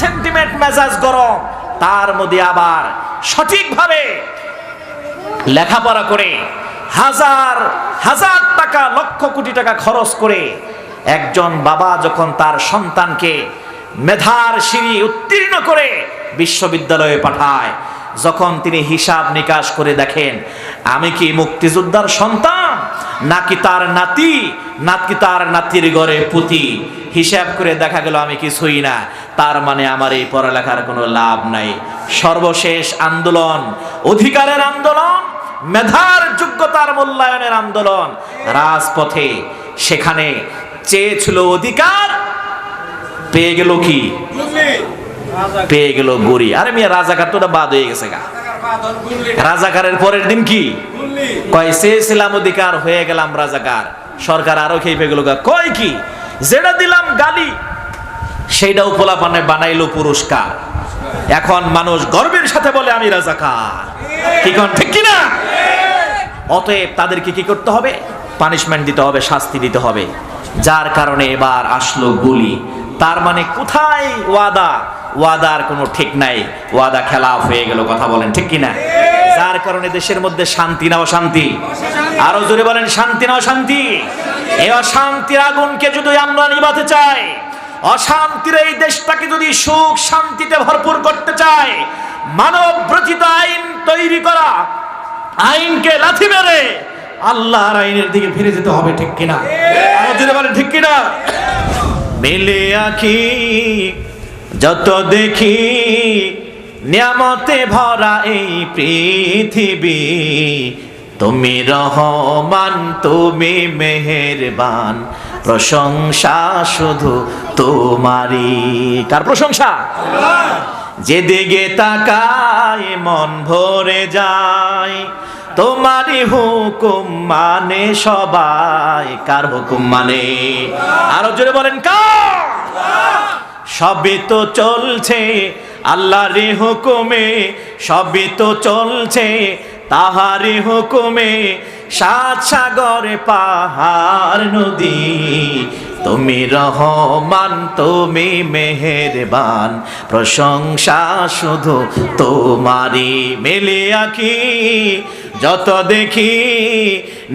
Sentiment মেজাজ গরম, তার মধ্যে আবার সঠিকভাবে লেখাপড়া করে হাজার হাজার টাকা, লক্ষ কোটি টাকা খরচ করে একজন বাবা যখন তার সন্তানকে মেধার সিঁড়ি উত্তীর্ণ করে বিশ্ববিদ্যালয়ে পাঠায়, যখন তিনি হিসাব নিকাশ করে দেখেন আমি কি মুক্তিযোদ্ধার সন্তান নাকি তার নাতি, নাকি তার নাতির ঘরে পুতি, হিসাব করে দেখা গেল আমি কিছুই না, তার মানে আমার এই পড়ালেখার কোনো লাভ নাই। সর্বশেষ আন্দোলন, অধিকারের আন্দোলন, মেধার যোগ্যতার মূল্যায়নের আন্দোলন রাজপথে। সেখানে চেয়েছিল অধিকার, পেয়ে গেল কি? পেয়ে গেল গড়ি। আরে মিয়া, রাজাকার তো বাদ হয়ে গেছে গা। রাজাকারের পরের দিন কি কয়? চেয়েছিলাম অধিকার, হয়ে গেলাম রাজাকার। সরকার আরো খেয়ে গেল গা। কয় কি? যেটা দিলাম গালি সেইটাও পোলাপানে বানাইলো পুরস্কার। এখন মানুষ গর্বের সাথে বলে আমি রাজাকার। কি কোন ঠিক কিনা? অতএব তাদেরকে কি করতে হবে? পানিশমেন্ট দিতে হবে, শাস্তি দিতে হবে। যার কারণে এবার আসলো গুলি। তার মানে কোথায় ওয়াদা? ওয়াদার কোনো ঠিক নাই, ওয়াদা খেলাফ হয়ে গেল। কথা বলেন ঠিক কিনা? যার কারণে দেশের মধ্যে শান্তি না অশান্তি? আরো জোরে বলেন, শান্তি না অশান্তি? এই অশান্তির আগুনকে যদি আমরা নিভাতে চাই, অশান্তির এই দেশটাকে যদি সুখ শান্তিতে ভরপুর করতে চাই, মানব রচিত আইন তৈরি করা, আইনকে লাথি মেরে আল্লাহর আইনের দিকে ফিরে যেতে হবে। ঠিক কিনা? আরো জোরে বলেন ঠিক কিনা? মেলে আঁখি যত দেখি নিয়ামতে ভরা এই পৃথিবী, তুমি রহমান, তুমি মেহেরবান, প্রশংসা শুধু তোমারই। কার প্রশংসা? যেদিকে তাকায় মন ভরে যায়, তোমারই হুকুম মানে সবাই। কার হুকুম মানে? আরো জোরে বলেন কার? সবই তো চলছে আল্লাহর হুকুমে, সবই তো চলছে তাহারি হুকুমে। সাত সাগর পাহাড় নদী, তুমি রহমান, তুমি মেহেরবান, প্রশংসা শুধু তোমারই। মেলে আঁখি যত দেখি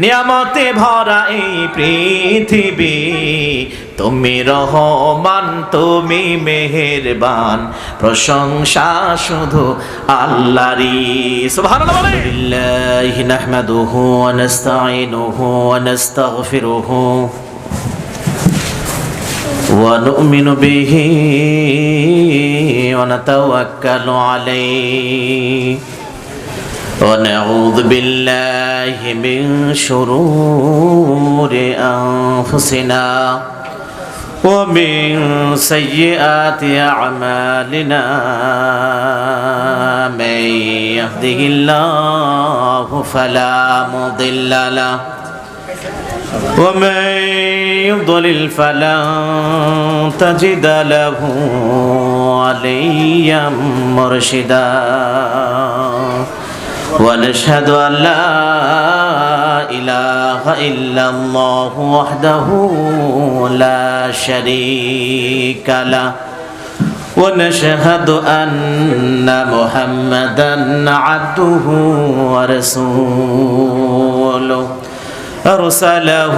নিয়ামতে ভরা এই পৃথিবী, তুমি রহমান, তুমি মেহেরবান, প্রশংসা শুধু আল্লাহরই। সুবহানাল্লাহ। বিল্লাহি নাহমাদুহু ওয়া নাস্তাঈনুহু ওয়া নাস্তাগফিরুহু ওয়া নু'মিনু বিহি ওয়া নাতাওয়াক্কালু আলাইহি ওয়া নাউযু বিল্লাহি মিন শুরুরি আনফুসিনা ওয়া মিন সাইয়্যাতি আ'মালিনা। মান ইয়াহদিহিল্লাহু ফালা মুদিল্লা লাহু ওয়া মান يضلل فلن تجد له وليا مرشدا ونشهد أن لا إله إلا الله وحده لا شريك له ونشهد أن محمدا عبده ورسوله أرسله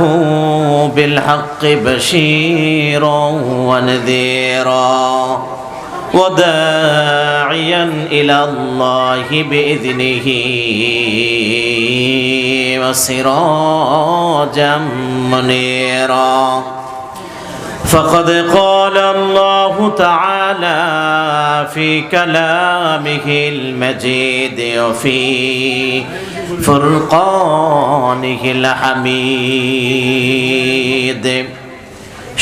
بالحق بشيرا ونذيرا وداعيا إلى الله بإذنه وسراجا منيرا. فقد قال الله تعالى في كلامه المجيد وفي فرقانه الحميد.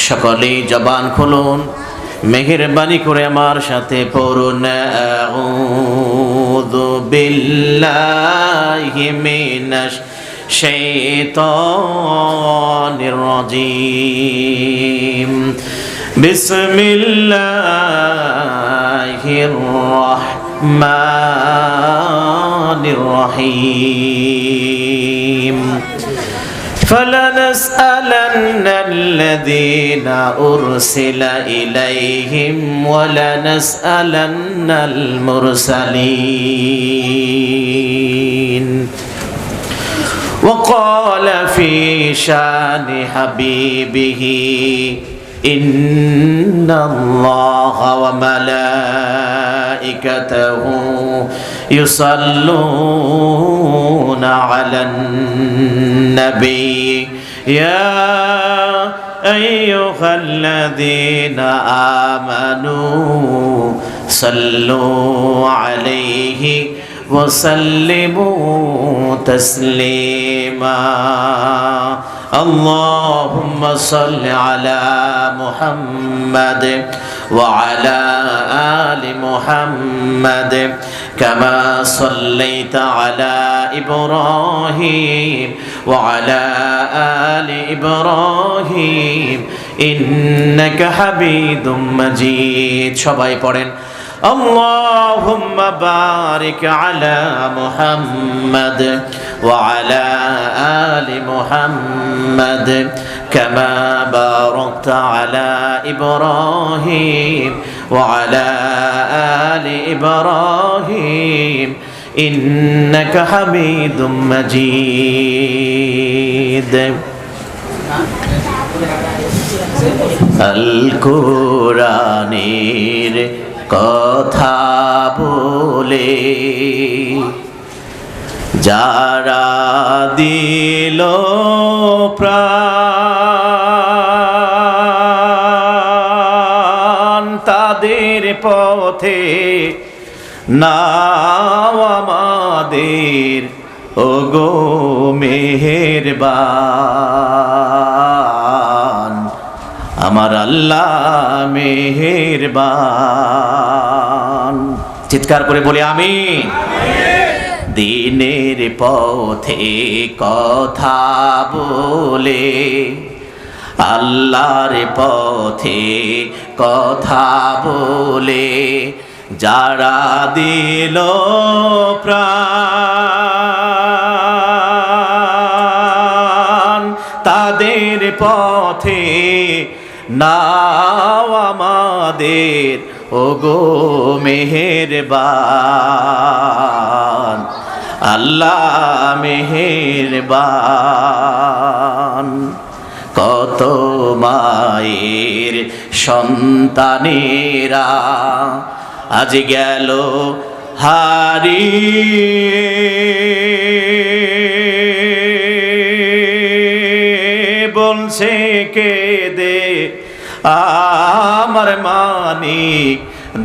সকলেই জবান খুলুন, মেহেরবানি করে আমার সাথে পড়ুন আউযু বিল্লাহি মিনাশ শাইতানির রাজীম। বিসমিল্লাহির রাহমানির রহিম। فلننظرن لنسألن الذين أرسل إليهم ولنسألن المرسلين وقال في شان حبيبه إن الله وملائكته يصلون على النبي يا أيها الذين آمنوا صلوا عليه وسلموا تسليما اللهم صل على محمد وعلى آل محمد كما صليت على إبراهيم وعلى آل إبراهيم إنك حميد مجيد সবাই পড়েন اللهم بارك على محمد وعلى آل محمد كما باركت على إبراهيم وعلى آل إبراهيم إنك حميد مجيد القرآنের কথা বলে যারা দিল প্রাণ তাদের পথে নাও আমাদের ওগো মেহেরবান আমার আল্লাহ মেহেরবান চিৎকার করে বলি আমিন দিনের পথে কথা বলে আল্লাহর পথে কথা বলে যারা দিল প্রাণ তাদের পথে নাও আমাদের ওগো মেহেরবান আল্লাহ মেহেরবান কত মায়ের সন্তানেরা আজ গেল হারিয়ে বলছে কেঁদে আমার মানিক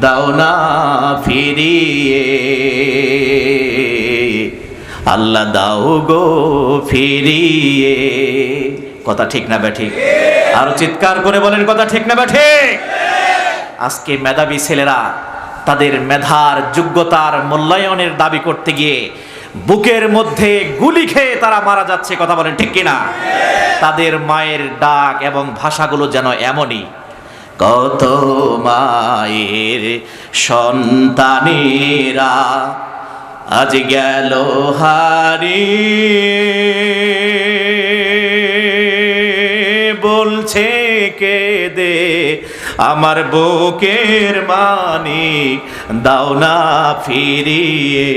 দাও না ফিরিয়ে আল্লাহ দাও গো ফিরিয়ে কথা ঠিক না বেঠিক আরো চিৎকার করে বলেন কথা ঠিক না বেঠিক আজকে মেধাবী ছেলেরা তাদের মেধার যোগ্যতার মূল্যায়নের দাবি করতে গিয়ে বুকের মধ্যে গুলি খেয়ে তারা মারা যাচ্ছে কথা বলেন ঠিক কিনা তাদের মায়ের ডাক এবং ভাষাগুলো যেন এমনই কত মায়ের সন্তানেরা আজ গেল হারিয়ে বলছে কেঁদে আমার বুকের মানিক দাও না ফিরিয়ে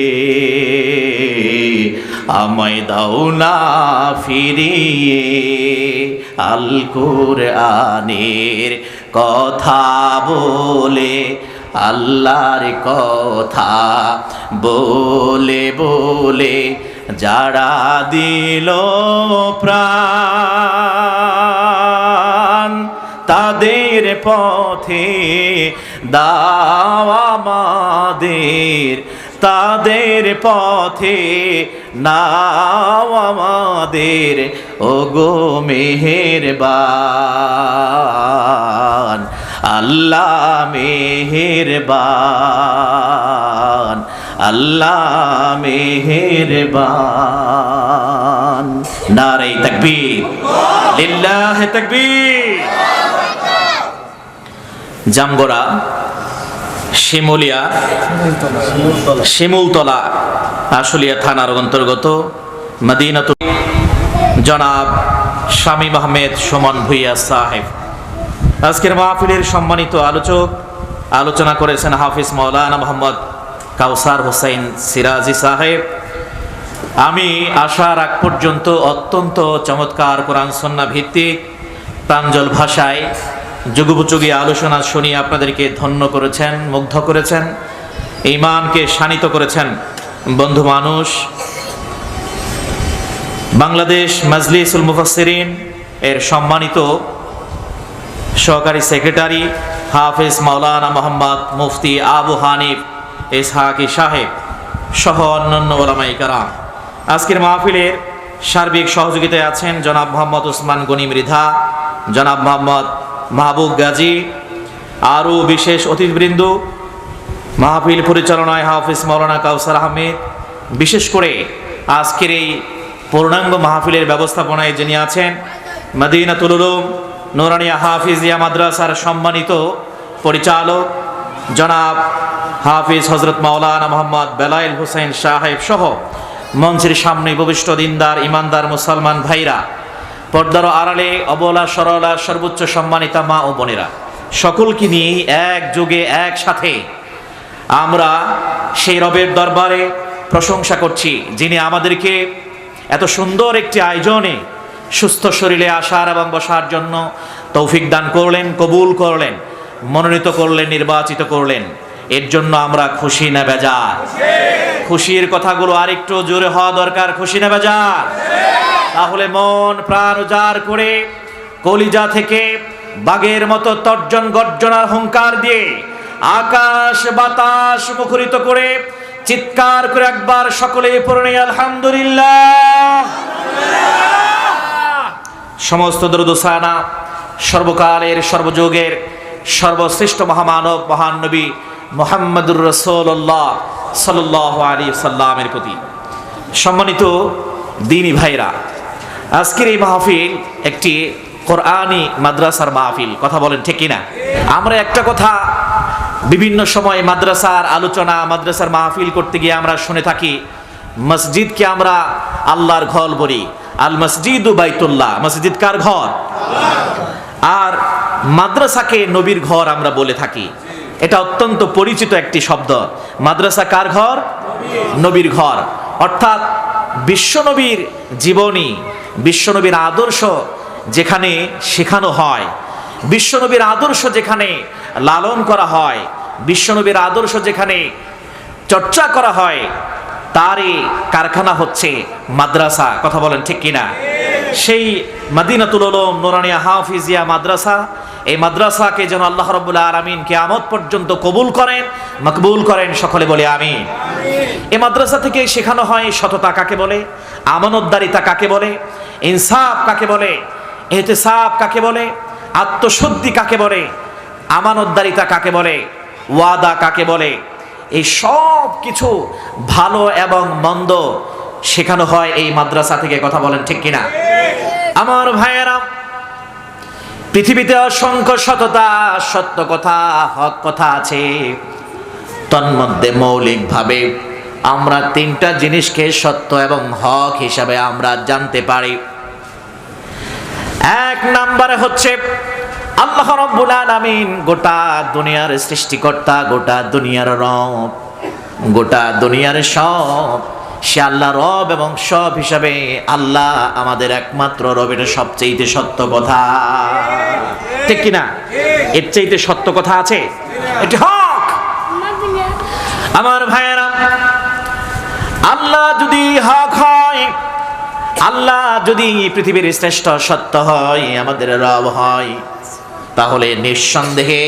আমায় দাও না ফিরিয়ে আল কুরআনের কথা বলে আল্লাহর কথা বলে বলে যারা দিল প্রাণ তাদের পথে দাও আমাদের তাদের পথে নাও আমাদের ওগো মেহেরবান আল্লাহ মেহেরবান আল্লাহ মেহেরবান নারে তাকবীর লিল্লাহি তাকবীর জামগড়া শিমুলতলা আশুলিয়া থানার অন্তর্গত মদিনাতুল জনাব শামীম আহমেদ সুমন ভুইয়া সাহেব। আজকের মাহফিলের সম্মানিত আলোচক, আলোচনা করেছেন হাফিজ মাওলানা মোহাম্মদ কাউসার হোসেন সিরাজি সাহেব। আমি আসার আগ পর্যন্ত অত্যন্ত চমৎকার কোরআন সুন্নাহ ভিত্তিক প্রাঞ্জল ভাষায় যুগোপযোগী আলোচনা শুনিয়ে আপনাদেরকে ধন্য করেছেন, মুগ্ধ করেছেন, ঈমানকে শানিত করেছেন। বন্ধু মানুষ, বাংলাদেশ মাজলিসুল মুফাসসিরিন এর সম্মানিত সহকারী সেক্রেটারি হাফেজ মাওলানা মোহাম্মদ মুফতি আবু হানিফ ইসহাকি সাহেব সহ অন্যান্য ওলামায়ে কেরাম, আজকের মাহফিলের সার্বিক সহযোগিতায় আছেন জনাব মোহাম্মদ ওসমান গনি মৃধা, জনাব মোহাম্মদ মাহবুব গাজী, আরও বিশেষ অতিথিবৃন্দ, মাহফিল পরিচালনায় হাফিজ মাওলানা কাউসার আহমেদ। বিশেষ করে আজকের এই পূর্ণাঙ্গ মাহফিলের ব্যবস্থাপনায় যিনি আছেন মদিনাতুল উলুম নুরানিয়া হাফিজিয়া মাদ্রাসার সম্মানিত পরিচালক জনাব হাফিজ হযরত মাওলানা মোহাম্মদ বেলায়েল হোসেন সাহেব সহ মঞ্চের সামনে উপবিষ্ট দিনদার ইমানদার মুসলমান ভাইরা, পর্দার আড়ালে অবলা সরলা সর্বোচ্চ সম্মানিতা মা ও বোনেরা, সকলকে নিয়ে এক যুগে একসাথে আমরা সেই রবের দরবারে প্রশংসা করছি যিনি আমাদেরকে এত সুন্দর একটি আয়োজনে সুস্থ শরীরে আসার এবং বসার জন্য তৌফিক দান করলেন, কবুল করলেন, মনোনীত করলেন, নির্বাচিত করলেন। এর জন্য আমরা খুশি না বেজার? খুশির কথাগুলো আরেকটু জোরে হওয়া দরকার। খুশি না বেজার? তাহলে মন প্রাণ উজাড় করে কলিজা থেকে বাঘের মতো তর্জন গর্জনার হুঙ্কার দিয়ে আকাশ বাতাস মুখরিত করে চিৎকার করে একবার সকলে পড়ে আলহামদুলিল্লাহ। সমস্ত দরুদ ও সানা সর্বকালের সর্বযুগের সর্বশ্রেষ্ঠ মহামানব মহান নবী মুহাম্মদুর রাসূলুল্লাহ সাল্লাল্লাহু আলাইহি সাল্লামের প্রতি। সম্মানিত দ্বীনি ভাইরা, আজকের এই মাহফিল একটি কোরআনী মাদ্রাসার মাহফিল। কথা বলেন ঠিক কিনা? আমরা একটা কথা বিভিন্ন সময় মাদ্রাসার আলোচনা, মাদ্রাসার মাহফিল করতে গিয়ে আমরা শুনে থাকি, মসজিদকে আমরা আল্লাহর ঘর বলি। আল মসজিদু বাইতুল্লাহ, মসজিদ কার ঘর? আর মাদ্রাসাকে নবীর ঘর আমরা বলে থাকি। এটা অত্যন্ত পরিচিত একটি শব্দ। মাদ্রাসা কার ঘর? নবীর ঘর। অর্থাৎ বিশ্বনবীর জীবনী, বিশ্বনবীর আদর্শ যেখানে শেখানো হয়, বিশ্বনবীর আদর্শ যেখানে লালন করা হয়, বিশ্বনবীর আদর্শ যেখানে চর্চা করা হয়, তারই কারখানা হচ্ছে মাদ্রাসা। কথা বলেন ঠিক কিনা? সেই মদিনাতুল উলুম নুরানিয়া হাফিজিয়া মাদ্রাসা, এই মাদ্রাসাকে যেন আল্লাহ রাব্বুল আলামিন কিয়ামত পর্যন্ত কবুল করেন, মকবুল করেন। সকলে বলে আমিন। এই মাদ্রাসা থেকে শেখানো হয় সততা কাকে বলে, আমানতদারিতা কাকে বলে, ইনসাফ কাকে বলে, ইহতিসাব কাকে বলে, আত্মশুদ্ধি কাকে বলে, আমানতদারিতা কাকে বলে, ওয়াদা কাকে বলে। এই সব কিছু ভালো এবং মন্দ শেখানো হয় এই মাদ্রাসা থেকে। কথা বলেন ঠিক কিনা? আমার ভাইয়েরা, পৃথিবীতে অসংখ্য সততা, সত্য কথা, হক কথা আছে। তন্মধ্যে মৌলিকভাবে আমরা তিনটা জিনিসকে সত্য এবং হক হিসাবে আমরা জানতে পারি। এক নম্বরে হচ্ছে আল্লাহ রাব্বুল আলামিন গোটা দুনিয়ার সৃষ্টিকর্তা, গোটা দুনিয়ার রব, গোটা দুনিয়ার সব, সে আল্লাহ রব এবং সব হিসাবে আল্লাহ আমাদের একমাত্র রব। এটা সবচেয়ে সত্য কথা, ঠিক কিনা? এর চাইতে সত্য কথা আছে? এটি হক। আমার ভাইয়েরা, আল্লাহ যদি হক হয়, আল্লাহ যদি পৃথিবীর শ্রেষ্ঠ সত্য হয়, আমাদের রব হয়, তাহলে নিঃসন্দেহে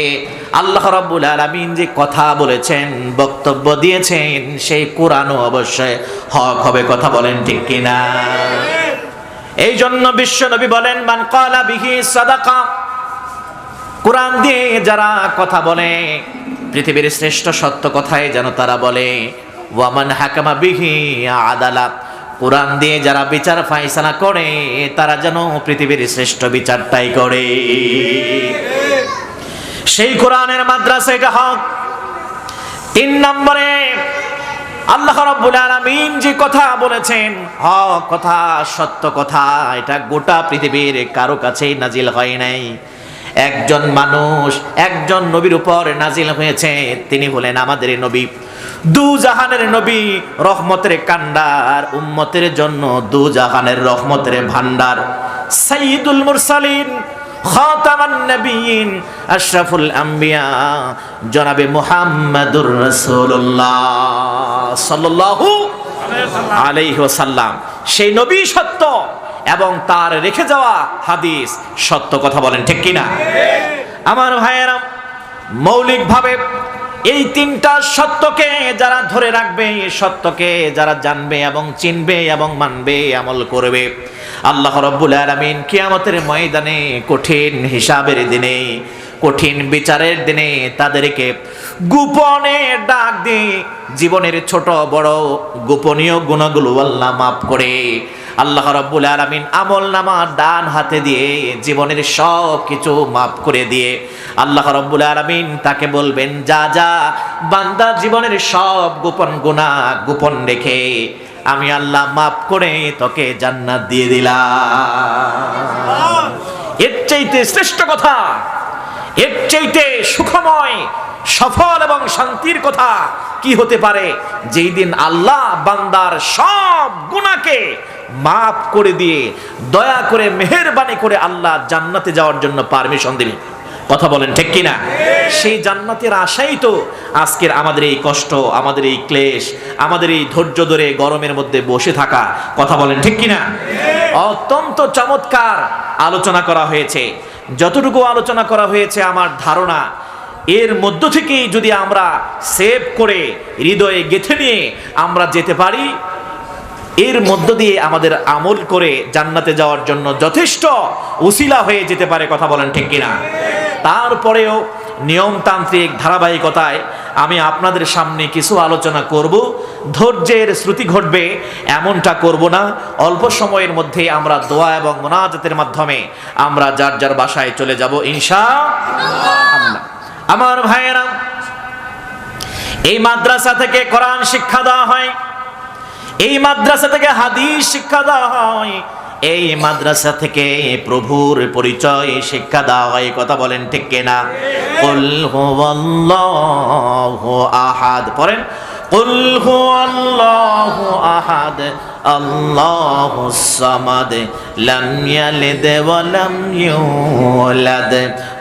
আল্লাহ রাব্বুল আলামিন যে কথা বলেছেন, বক্তব্য দিয়েছেন, সেই কোরআনও অবশ্যই হক হবে। কথা বলেন ঠিক কিনা? এই জন্য বিশ্ব নবী বলেন, মান ক্বালা বিহি সাদাকা। কোরআন দিয়ে যারা কথা বলে, পৃথিবীর শ্রেষ্ঠ সত্য কথাই যেন তারা বলে। ওয়া মান হাকামা বিহি আদালা। কোরআন দিয়ে যারা বিচার ফায়সালা করে, তারা যেন পৃথিবীর শ্রেষ্ঠ বিচারটাই করে। সেই কোরআনের মাদ্রাসা, এটা হক। 3 নম্বরে আল্লাহ রাব্বুল আলামিন যে কথা বলেছেন, হক কথা, সত্য কথা, এটা গোটা পৃথিবীর কারো কাছেই নাজিল হয় নাই। একজন মানুষ, একজন নবীর উপর নাজিল হয়েছে, তিনি হলেন আমাদের নবী, দু জাহানের নবী, রহমতের কান্ডার, উম্মতের জন্য দু জাহানের রহমতের ভান্ডার, সাইয়্যিদুল মুরসালিন, খাতামান নবিয়্যিন, আশরাফুল আম্বিয়া, জনাবে মুহাম্মাদুর রাসূলুল্লাহ সাল্লাল্লাহু আলাইহি ওয়াসাল্লাম। সেই নবী সত্য এবং তার রেখে যাওয়া হাদিস সত্য। কথা বলেন ঠিক কিনা? আমার ভাইয়েরা, মৌলিকভাবে এই তিনটা সত্যকে যারা ধরে রাখবে, সত্যকে যারা জানবে এবং চিনবে এবং মানবে, আমল করবে, আল্লাহ রাব্বুল আলামিন কিয়ামতের ময়দানে, কঠিন হিসাবের দিনে, কঠিন বিচারের দিনে তাদেরকে গোপনে ডাক দিয়ে জীবনের ছোট বড় গোপনীয় গুনাহগুলো আল্লাহ মাফ করে, আল্লাহ রাব্বুল আলামিন আমলনামা ডান হাতে দিয়ে জীবনের সব কিছু মাফ করে দিয়ে আল্লাহ রাব্বুল আলামিন তাকে বলবেন, যা যা বান্দা, জীবনের সব গোপন গুনাহ গোপন রেখে আমি আল্লাহ মাফ করে তোকে জান্নাত দিয়ে দিলাম। এর চাইতে শ্রেষ্ঠ কথা, এর চাইতে সুখময়, সফল এবং শান্তির কথা কি হতে পারে? যেই দিন আল্লাহ বান্দার সব গুনাহকে মাফ করে দিয়ে দয়া করে মেহেরবানি করে আল্লাহ জান্নাতে যাওয়ার জন্য পারমিশন দিলেন। কথা বলেন ঠিক কিনা? সেই জান্নাতের আশাই তো আজকের আমাদের এই কষ্ট, আমাদের এই ক্লেশ, আমাদের এই ধৈর্য ধরে গরমের মধ্যে বসে থাকা। কথা বলেন ঠিক কিনা? অত্যন্ত চমৎকার আলোচনা করা হয়েছে। যতটুকু আলোচনা করা হয়েছে আমার ধারণা এর মধ্য থেকেই যদি আমরা সেভ করে হৃদয়ে গেঁথে নিয়ে আমরা যেতে পারি, এর মধ্য দিয়ে আমাদের আমল করে জান্নাতে যাওয়ার জন্য যথেষ্ট উসিলা হয়ে যেতে পারে। কথা বলেন ঠিক কিনা? তারপরেও নিয়মতান্ত্রিক ধারাবাহিকতায় আমি আপনাদের সামনে কিছু আলোচনা করব, ধৈর্যের শ্রুতি ঘটবে এমনটা করব না। অল্প সময়ের মধ্যে আমরা দোয়া এবং মুনাজাতের মাধ্যমে আমরা যার যার বাসায় চলে যাব ইনশাআল্লাহ। আমার ভাইয়েরা, এই মাদ্রাসা থেকে কোরআন শিক্ষা দেওয়া হয়, এই মাদ্রাসা থেকে হাদিস শিক্ষা দেওয়া হয়, এই মাদ্রাসা থেকে প্রভুর পরিচয় শিক্ষা দেওয়া হয়। কথা বলেন ঠিক কিনা? কুল হুয়াল্লাহু আহাদ পড়েন, কুল হুয়াল্লাহু আহাদ আল্লাহুস সামাদ লাম ইয়ালিদ ওয়া লাম ইউলাদ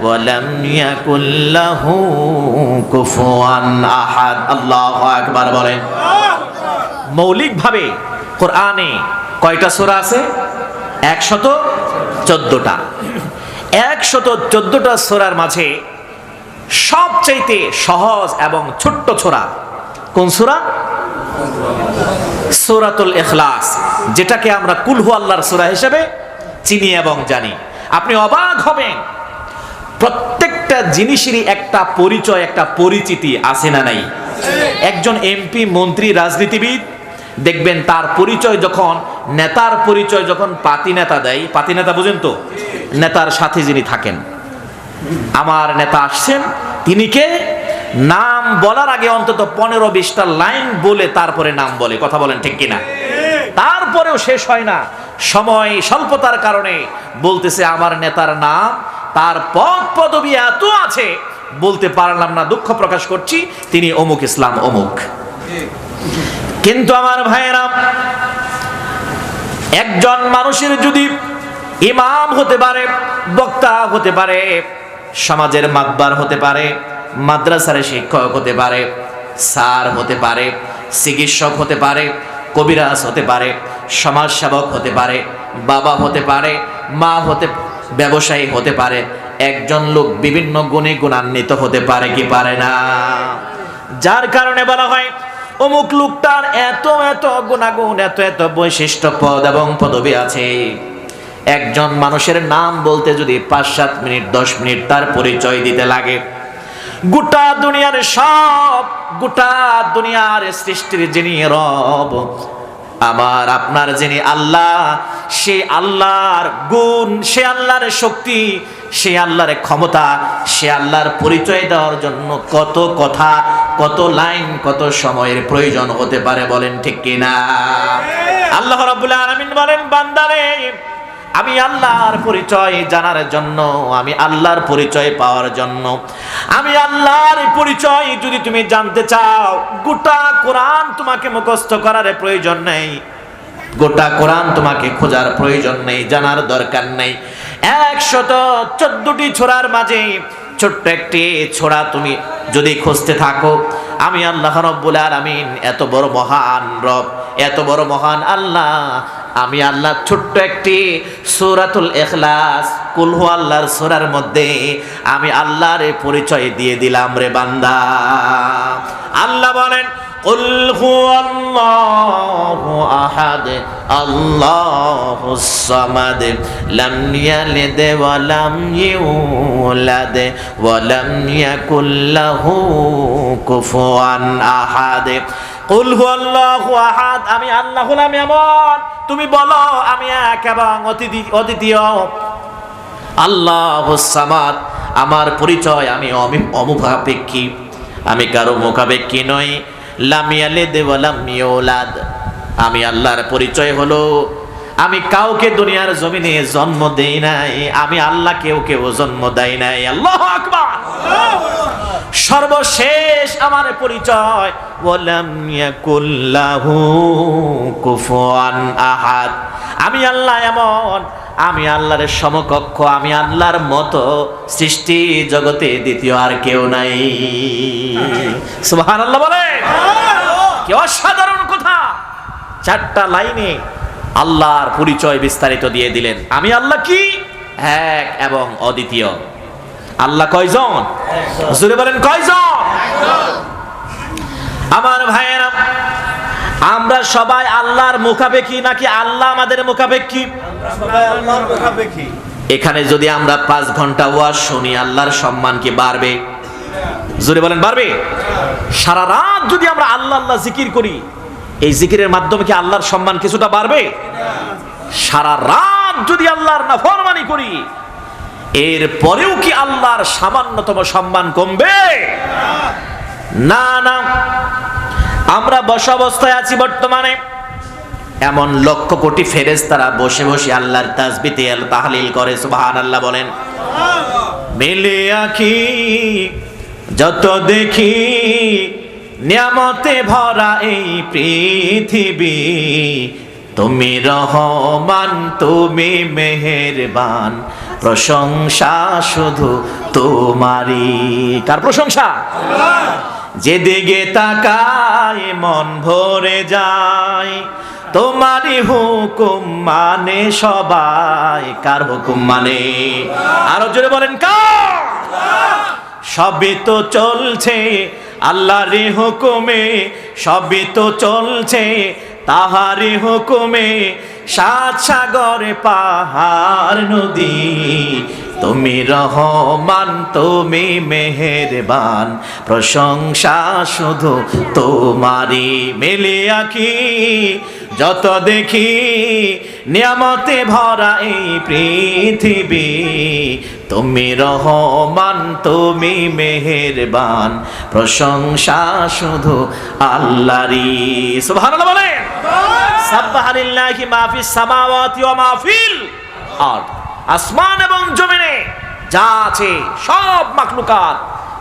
ওয়া লাম ইয়াকুল লাহু কুফুয়ান আহাদ। আল্লাহু আকবার বলেন। মৌলিকভাবে কোরআনে কয়টা সূরা আছে? 114টা। 114টা সূরার মাঝে সবচাইতে সহজ এবং ছোট্ট সূরা কোন সূরা? সূরাতুল ইখলাস, যেটাকে আমরা কুল হু আল্লাহর সূরা হিসেবে চিনি এবং জানি। আপনি অবাক হবেন, প্রত্যেকটা জিনিসেরই একটা পরিচয়, একটা পরিচিতি আছে না নাই? একজন এমপি, মন্ত্রী, রাজনীতিবিদ দেখবেন তার পরিচয় যখন, নেতার পরিচয় যখন পাতি নেতা দেয়, পাতি নেতা বুঝেন তো? নেতার সাথে যিনি থাকেন, আমার নেতা আসছেন, তিনি কে? নাম বলার আগে অন্তত 15-20টা লাইন বলে তারপরে নাম বলে। কথা বলেন ঠিক কিনা? তারপরেও শেষ হয় না, সময় স্বল্পতার কারণে বলতেছে আমার নেতার নাম, তার পদ পদবি এত আছে বলতে পারলাম না, দুঃখ প্রকাশ করছি, তিনি অমুক ইসলাম অমুক। কিন্তু আমার ভাইয়েরা, একজন মানুষের যদি ইমাম হতে পারে, বক্তা হতে পারে, সমাজের মাতবার হতে পারে, মাদ্রাসার শিক্ষক হতে পারে, স্যার হতে পারে, চিকিৎসক হতে পারে, কবিরাজ হতে পারে, সমাজসেবক হতে পারে, বাবা হতে পারে, মা হতে, ব্যবসায়ী হতে পারে, একজন লোক বিভিন্ন গুণে গুণান্বিত হতে পারে কি পারে না? যার কারণে বলা হয় অমুক লোকটার এত এত গুণাগুণ, এত এত বৈশিষ্ট্য, পদ এবং পদবি আছে। একজন মানুষের নাম বলতে যদি 5-7 মিনিট 10 মিনিট তার পরিচয় দিতে লাগে, গোটা দুনিয়ার সব, গোটা দুনিয়ার সৃষ্টির যিনি রব, আমার আপনার যিনি আল্লাহ, সে আল্লাহর গুণ, সে আল্লাহর শক্তি, সে আল্লাহর ক্ষমতা, সে আল্লাহর পরিচয় দেওয়ার জন্য কত কথা, কত লাইন, কত সময়ের প্রয়োজন হতে পারে, বলেন ঠিক কিনা? আল্লাহ রাব্বুল আলামিন বলেন, বান্দারে আমি আল্লাহর পরিচয় জানার জন্য, আমি আল্লাহর পরিচয় পাওয়ার জন্য, আমি আল্লাহর পরিচয় যদি তুমি জানতে চাও, গোটা কোরআন তোমাকে মুখস্থ করার প্রয়োজন নেই, গোটা কোরআন তোমাকে খোঁজার প্রয়োজন নেই, জানার দরকার নেই। 114টি ছোরার মাঝে ছোট্ট একটি ছোরা তুমি যদি খুঁজতে থাকো, আমি আল্লাহ রাব্বুল আলামিন এত বড় মহান রব, এত বড় মহান আল্লাহ, আমি আল্লাহ ছোট্ট একটি সূরাতুল ইখলাস, কুল হু আল্লাহর সূরার মধ্যে আমি আল্লাহর পরিচয় দিয়ে দিলাম রে বান্দা। আল্লাহ বলেন, কুল হু আল্লাহু আহাদ আল্লাহুস সামাদ লাম ইয়ালিদ ওয়া লাম ইউলাদ ওয়া লাম ইয়াকুল লাহু কুফুয়ান আহাদ। কুল হু আল্লাহু আহাদ, আমি আল্লাহ হলাম এমন, তুমি বলো আমি এক এবং অদ্বিতীয়। আল্লাহুস সামাদ, আমার পরিচয় আমি অমুখাপেক্ষী, আমি কারো মুখাপেক্ষী নই। লাম ইয়ালিদ ওয়া লাম ইউলাদ, আমি আল্লাহর পরিচয় হলো আমি কাউকে দুনিয়ার জমিনে জন্ম দেই নাই, আমি আল্লাহ কেউ জন্ম দেই নাই। আল্লাহু আকবার। সর্বশেষ আমার পরিচয়, ওয়ালাম ইয়াকুল লাহু কুফুয়ান আহাদ, আমি আল্লাহ এমন, আমি আল্লাহর সমকক্ষ, আমি আল্লাহর মতো সৃষ্টি জগতে দ্বিতীয় আর কেউ নাই। সুবহানাল্লাহ বলে, কি অসাধারণ কথা! 4টা লাইনে আল্লাহর পরিচয় বিস্তারিত দিয়ে দিলেন। আমি আল্লাহ কি? এক এবং অদ্বিতীয়। আল্লাহ কয়জন? জোরে বলেন, কয়জন? আমার ভাইয়েরা, আমরা সবাই আল্লাহর মুখাপেক্ষী নাকি আল্লাহ আমাদের মুখাপেক্ষী? এখানে যদি আমরা 5 ঘন্টা ওয়াজ শুনি, আল্লাহর সম্মান কি বাড়বে? জোরে বলেন, বাড়বে? সারা রাত যদি আমরা আল্লাহ আল্লাহ জিকির করি, এই জিকিরের মাধ্যমে কি আল্লাহর সম্মান কিছুটা বাড়বে? সারা রাত যদি আল্লাহর নাফরমানি করি, এর পরেও কি আল্লাহর সামান্যতম সম্মান কমবে? না না। আমরা বসা অবস্থায় আছি বর্তমানে, এমন লক্ষ কোটি ফেরেশতারা বসে বসে আল্লাহর তাসবিহ তাহলিল করে। সুবহানাল্লাহ বলেন। মেলে আঁখি যত দেখি, নিয়ামতে ভরা এই পৃথিবী, তুমি রহমান, তুমি মেহেরবান, প্রশংসা শুধু তোমারই। কার প্রশংসা? যেদিকে তাকায় মন ভরে যায়, তোমারই হুকুম মানে সবাই। কার হুকুম মানে? আরো জোরে বলেন, কার? সবই তো চলছে আল্লাহর হুকুমে, সবই তো চলছে তাহারি হুকুমে, 7 সাগর পাহাড় নদী, তুমি রহমান, তুমি মেহেরবান, প্রশংসা শুধু তোমারই। মেলে আঁখি যত দেখি, নিয়ামতে ভরা এই পৃথিবী, তুমি রহমান, তুমি মেহেরবান, প্রশংসা শুধু আল্লাহরই। সুবহানাল্লাহ বলেন। সাব্বাহা লিল্লাহি মা ফিস সামাওয়াতি ওয়া মা ফিল আরদ, আসমান এবং জমিনে যা আছে সব মাখলুকাত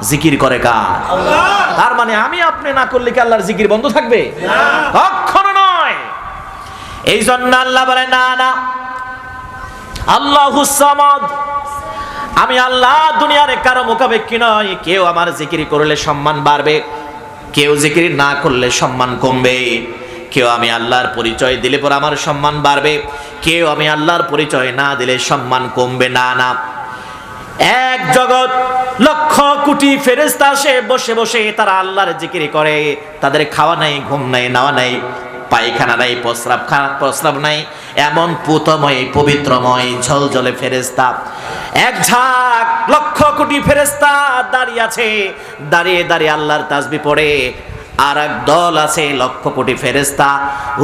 জিকির করে কার? আল্লাহ। তার মানে আমি আপনি না করলে কি আল্লাহর জিকির বন্ধ থাকবে? না, কখনো নয়। এই জন্য আল্লাহ বলে, না না, আল্লাহুস সামাদ, আমি আল্লাহ দুনিয়ার কারো মুখাপেক্ষী নয়। কেউ আমার জিকির করলে সম্মান বাড়বে, কেউ জিকির না করলে সম্মান কমবে। কেউ আমি আল্লাহর পরিচয় দিলে পর আমার সম্মান বাড়বে, কেউ আমি আল্লাহর পরিচয় না দিলে সম্মান কমবে। না না, এক জগৎ লক্ষ কোটি ফেরেশতা আসে, বসে বসে তারা আল্লাহর জিকির করে। তাদের খাওয়া নাই, ঘুম নাই, নাওয়া নাই, পায়খানা নাই, প্রস্রাব নাই, এমন পুতময় পবিত্রময় ঝলঝলে ফেরেশতা। এক ঝাঁক লক্ষ কোটি ফেরেশতা দাঁড়িয়ে আছে, দাঁড়িয়ে দাঁড়িয়ে আল্লাহর তাসবিহ পড়ে। আর এক দল আছে লক্ষ কোটি ফেরেশতা,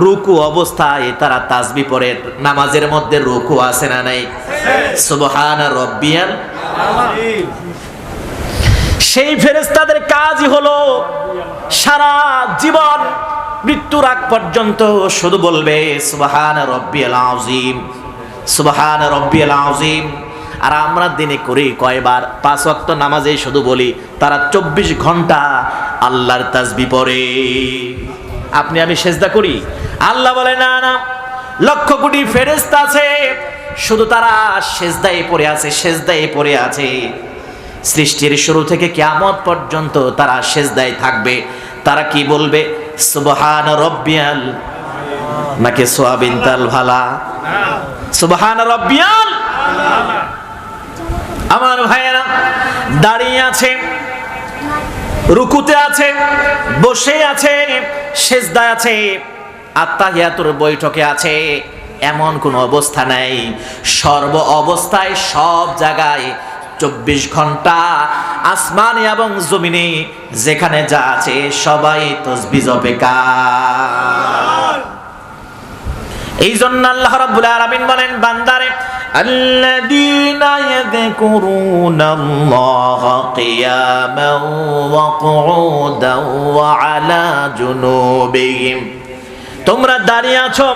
রুকু অবস্থায় তারা তাসবিহ পড়ে। নামাজের মধ্যে রুকু আছে না নাই? সুবহান রাব্বিয়াল সেই ফেরেশতাদের কাজই হলো সারা জীবন মৃত্যুর আগ পর্যন্ত শুধু বলবে সুবহান রাব্বিয়াল আযীম, সুবহান রাব্বিয়াল আযীম। আর আমরা দিনে করি কয়বার? 5 ওয়াক্ত নামাজে শুধু বলি, তারা 24 ঘন্টা আল্লাহর তাসবিহ পড়ে। আপনি আমি সেজদা করি, আল্লাহ বলে না না, লক্ষ কোটি ফেরেশতা আছে, শুধু তারা সেজদায় পড়ে আছে, সেজদায় পড়ে আছে। সৃষ্টির শুরু থেকে কিয়ামত পর্যন্ত তারা সেজদায় থাকবে। তারা কি বলবে? সুবহান রাব্বিয়াল, নাকি সোয়াবিন তাল ভালা? সুবহান রাব্বিয়াল। আমার ভাইয়েরা, দাঁড়িয়ে আছে, রুকুতে আছে, বসে আছে, সেজদায় আছে, আত্তাহিয়াতুর বৈঠকে আছে, এমন কোন অবস্থা নাই। সর্ব অবস্থায়, সব জায়গায় 24 ঘন্টা আসমানে এবং জমিনে যেখানে যা আছে সবাই তাসবিহ জপে কার? এই জন্য আল্লাহ রাব্বুল আলামিন বলেন বান্দারে, আল্লাযীনা ইয়াযকুরুনাল্লাহা কিয়ামান ওয়া কুউদান ওয়া আলা জুনুবিহিম। তোমরা দাঁড়িয়ে আছো,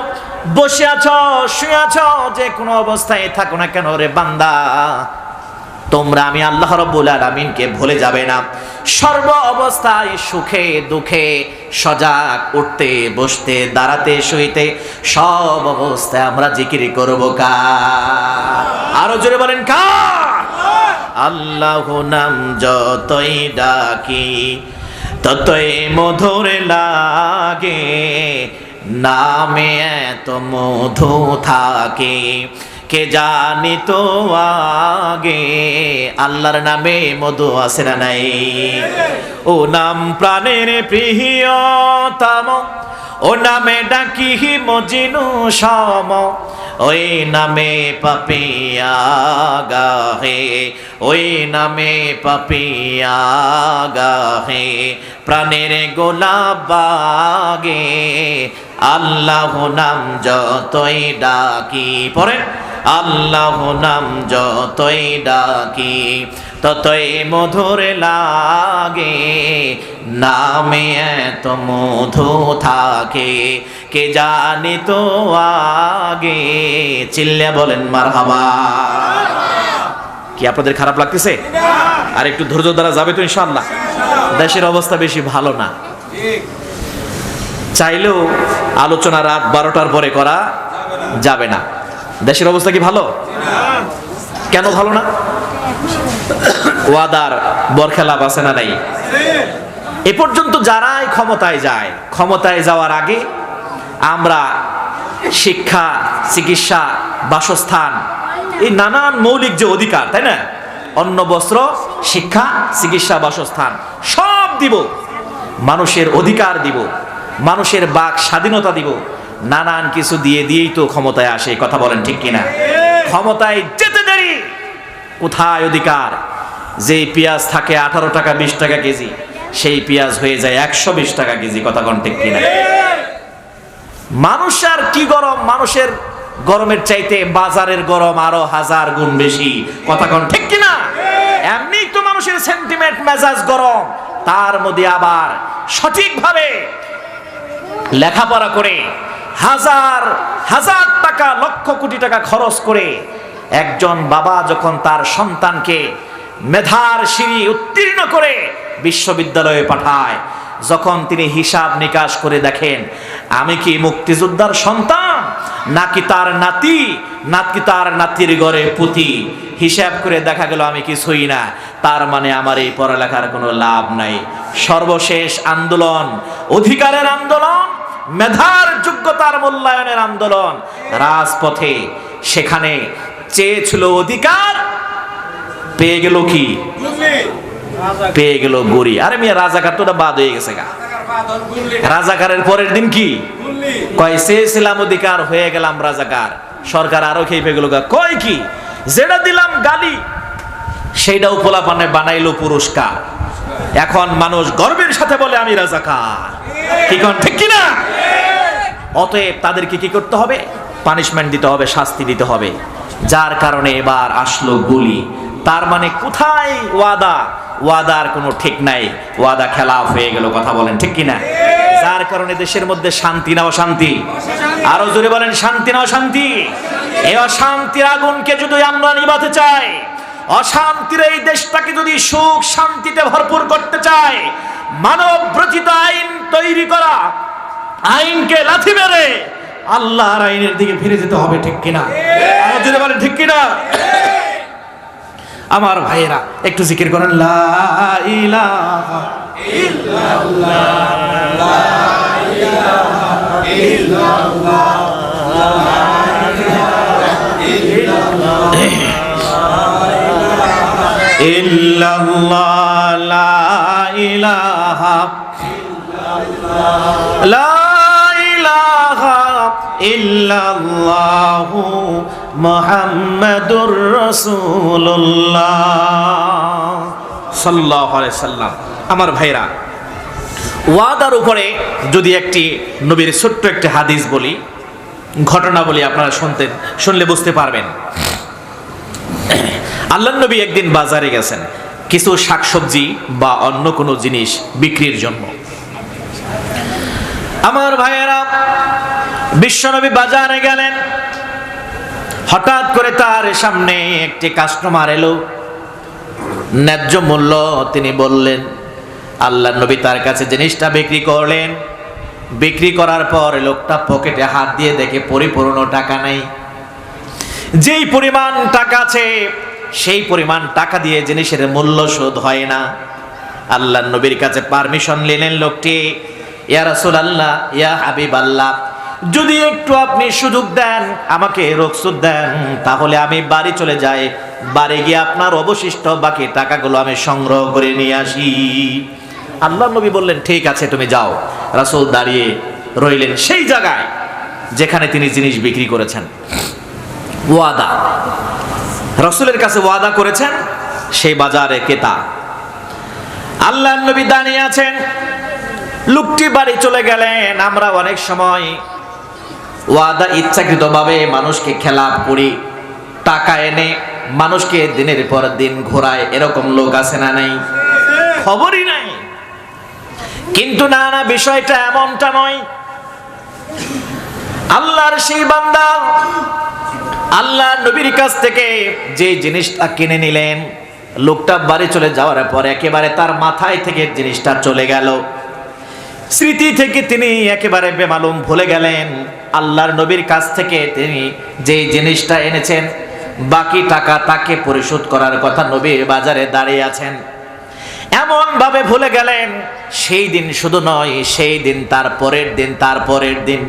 বসে আছো, শুয়ে আছো, যে কোনো অবস্থায় থাকো না কেন রে বান্দা, তোমরা আমি আল্লাহ রাব্বুল আলামিনকে ভুলে যাবে না। সর্ব অবস্থায়, সুখে দুঃখে, সজাগ, উঠতে বসতে, দাঁড়াতে শুইতে, সব অবস্থায় আমরা জিকির করব কার? আরো জোরে বলেন কার? আল্লাহ নাম যতই ডাকি ততই মধুর লাগে, নামে এত মধু থাকে কে জানি তো আগে। আল্লাহর নামে মধু আছে না নাই? ও নাম প্রাণের প্রিয়তম, ও নামে ডাকি মজিনু সম, ওই নামে পাপিয়া গাহে, ওই নামে পাপিয়া গাহে, প্রাণের গোলাপ বাগে। আল্লাহ নাম যতই ডাকি, পরে আল্লাহ নাম যতই ডাকি ততই মধুর লাগে, নামে এত মধু থাকে কে জানি তো আগে। চিল্লা বলেন মারহাবা। কি আপনাদের খারাপ লাগতেছে? আর একটু ধৈর্য দ্বারা যাবে তো ইনশাআল্লাহ। দেশের অবস্থা বেশি ভালো না, চাইলেও আলোচনা রাত 12টার পরে করা যাবে না। দেশের অবস্থা কি ভালো? কেন ভালো না? ওয়াদার বরখেলাপ আছে না নাই? এ পর্যন্ত যারাই ক্ষমতায় যায়, ক্ষমতায় যাওয়ার আগে আমরা শিক্ষা, চিকিৎসা, বাসস্থান, এই নানান মৌলিক যে অধিকার, তাই না, অন্ন বস্ত্র, শিক্ষা, চিকিৎসা, বাসস্থান সব দিব, মানুষের অধিকার দিব, মানুষের বাক স্বাধীনতা দিব, নানান কিছু দিয়ে দিয়েই তো ক্ষমতায় আসে। কথা বলেন ঠিক কিনা? ক্ষমতায় যেতে দেরি কোথায় অধিকার? যে পেঁয়াজ থাকে 18 টাকা 20 টাকা কেজি, সেই পেঁয়াজ হয়ে যায় 120 টাকা কেজি। কথা কোন ঠিক কিনা? মানুষ আর কি গরম, মানুষের গরমের চাইতে বাজারের গরম আরো 1000 গুণ বেশি। কথা কোন ঠিক কিনা? এমনি তো মানুষের সেন্টিমেন্ট মেজাজ গরম, তার মধ্যে আবার সঠিকভাবে লেখাপড়া করে হাজার হাজার টাকা, লক্ষ কোটি টাকা খরচ করে একজন বাবা যখন তার সন্তানকে মেধার সিঁড়ি উত্তীর্ণ করে বিশ্ববিদ্যালয়ে পাঠায়, যখন তিনি হিসাব নিকাশ করে দেখেন আমি কি মুক্তিযোদ্ধার সন্তান নাকি তার নাতি, নাকি তার নাতির ঘরে পুতি, হিসাব করে দেখা গেল আমি কিছুই না, তার মানে আমার এই পড়ালেখার কোনো লাভ নাই। সর্বশেষ আন্দোলন, অধিকারের আন্দোলন, মেধার যোগ্যতার মূল্যায়নের আন্দোলন, রাজপথে। সেখানে চেয়েছিল অধিকার, পেয়ে গেল কি? পেয়ে গেল গড়ি। আরে মিয়া, রাজাকার তো বাদ হয়ে গেছে গা। রাজাকারের পরের দিন কি কয়? চেয়েছিলাম অধিকার, হয়ে গেলাম রাজাকার। সরকার আরো খেয়ে গেল গা। কয় কি? যেটা দিলাম গালি, সেইটাও পোলাপানে বানাইলো পুরস্কার। এখন মানুষ গর্বের সাথে বলে আমি রাজাকার। কি কোন ঠিক কিনা? অতএব তাদেরকে কি করতে হবে? পানিশমেন্ট দিতে হবে, শাস্তি দিতে হবে। যার কারণে এবার আসলো গুলি। তার মানে কোথায় ওয়াদা? ওয়াদার কোনো ঠিক নাই, ওয়াদা খেলাফ হয়ে গেল। কথা বলেন ঠিক কিনা? যার কারণে দেশের মধ্যে শান্তি না অশান্তি? আরো জোরে বলেন, শান্তি না অশান্তি? এই অশান্তির আগুনকে যদি আমরা নিভাতে চাই, অশান্তির এই দেশটাকে যদি সুখ শান্তিতে ভরপুর করতে চাই, মানব রচিত আইন তৈরি করা, আইনকে লাথি মেরে আল্লাহর আইনের দিকে ফিরে যেতে হবে। ঠিক কিনা? আরো জোরে বলেন ঠিক কিনা? আমার ভাইয়েরা একটু জিকির করেন, লা ইলাহা ইল্লাল্লাহ, লা ইলাহা ইল্লাল্লাহ, লা ইলাহা ইল্লাল্লাহ, লা ইলাহা লা ইলাহা ইল্লাল্লাহু মুহাম্মাদুর রাসূলুল্লাহ সাল্লাল্লাহু আলাইহি সাল্লাম। আমার ভাইরা, ওয়াদার উপরে যদি একটি নবীর ছোট্ট একটি হাদিস বলি, ঘটনা বলি, আপনারা শুনলে বুঝতে পারবেন। আল্লাহর নবী একদিন বাজারে গেছেন কিছু শাকসবজি বা অন্য কোনো জিনিস বিক্রির জন্য। আমার ভাইয়েরা, বিশ্বনবী বাজারে গেলেন, হঠাৎ করে তার সামনে একটি কাস্টমার এলো। ন্যায্য মূল্য তিনি বললেন। আল্লাহর নবী তার কাছে জিনিসটা বিক্রি করলেন। বিক্রি করার পর লোকটা পকেটে হাত দিয়ে দেখে পরিপূর্ণ টাকা নাই। যেই পরিমাণ টাকা আছে সেই পরিমাণ টাকা দিয়ে জিনিসের মূল্য শোধ হয় না। আল্লাহর নবীর কাছে পারমিশন নিলেন লোকটি, ইয়া রাসূলুল্লাহ, ইয়া হাবিবাল্লাহ, যদি একটু আপনি সুযোগ দেন, আমাকে রুখসত দেন, তাহলে আমি বাড়ি চলে যাই, বাড়ি গিয়ে আপনার অবশিষ্ট বাকি টাকাগুলো আমি সংগ্রহ করে নিয়ে আসি। আল্লাহর নবী বললেন, ঠিক আছে তুমি যাও। রাসূল দাঁড়িয়ে রইলেন সেই জায়গায় যেখানে তিনি জিনিস বিক্রি করেছেন। ওয়াদা, রাসূলের কাছে ওয়াদা করেছেন, সেই বাজারে ক্রেতা। আল্লাহর নবী দাঁড়িয়ে আছেন, লোকটি বাড়ি চলে গেলেন। আমরা অনেক সময় ওয়াদা ইচ্ছাকৃতভাবে মানুষকে খেলাপ করি, টাকা এনে মানুষকে দিনের পর দিন ঘোরায়, এরকম লোক আছে না নাই? খবরই নাই। কিন্তু না না, বিষয়টা এমনটা নয়। আল্লাহর সেই বান্দা আল্লাহ নবীর কাছ থেকে যে জিনিসটা কিনে নিলেন, লোকটা বাড়ি চলে যাওয়ার পর একেবারে তার মাথায় থেকে জিনিসটা চলে গেল, স্মৃতি থেকে তিনি একেবারে বেমালুম ভুলে গেলেন। আল্লাহর নবীর কাছ থেকে তিনি যে জিনিসটা এনেছেন, বাকি টাকা তাকে পরিশোধ করার কথা, নবীর বাজারে দাঁড়িয়ে আছেন, এমন ভাবে ভুলে গেলেন। সেই দিন শুধু নয়, সেই দিন তার পরের দিন, তার পরের দিন,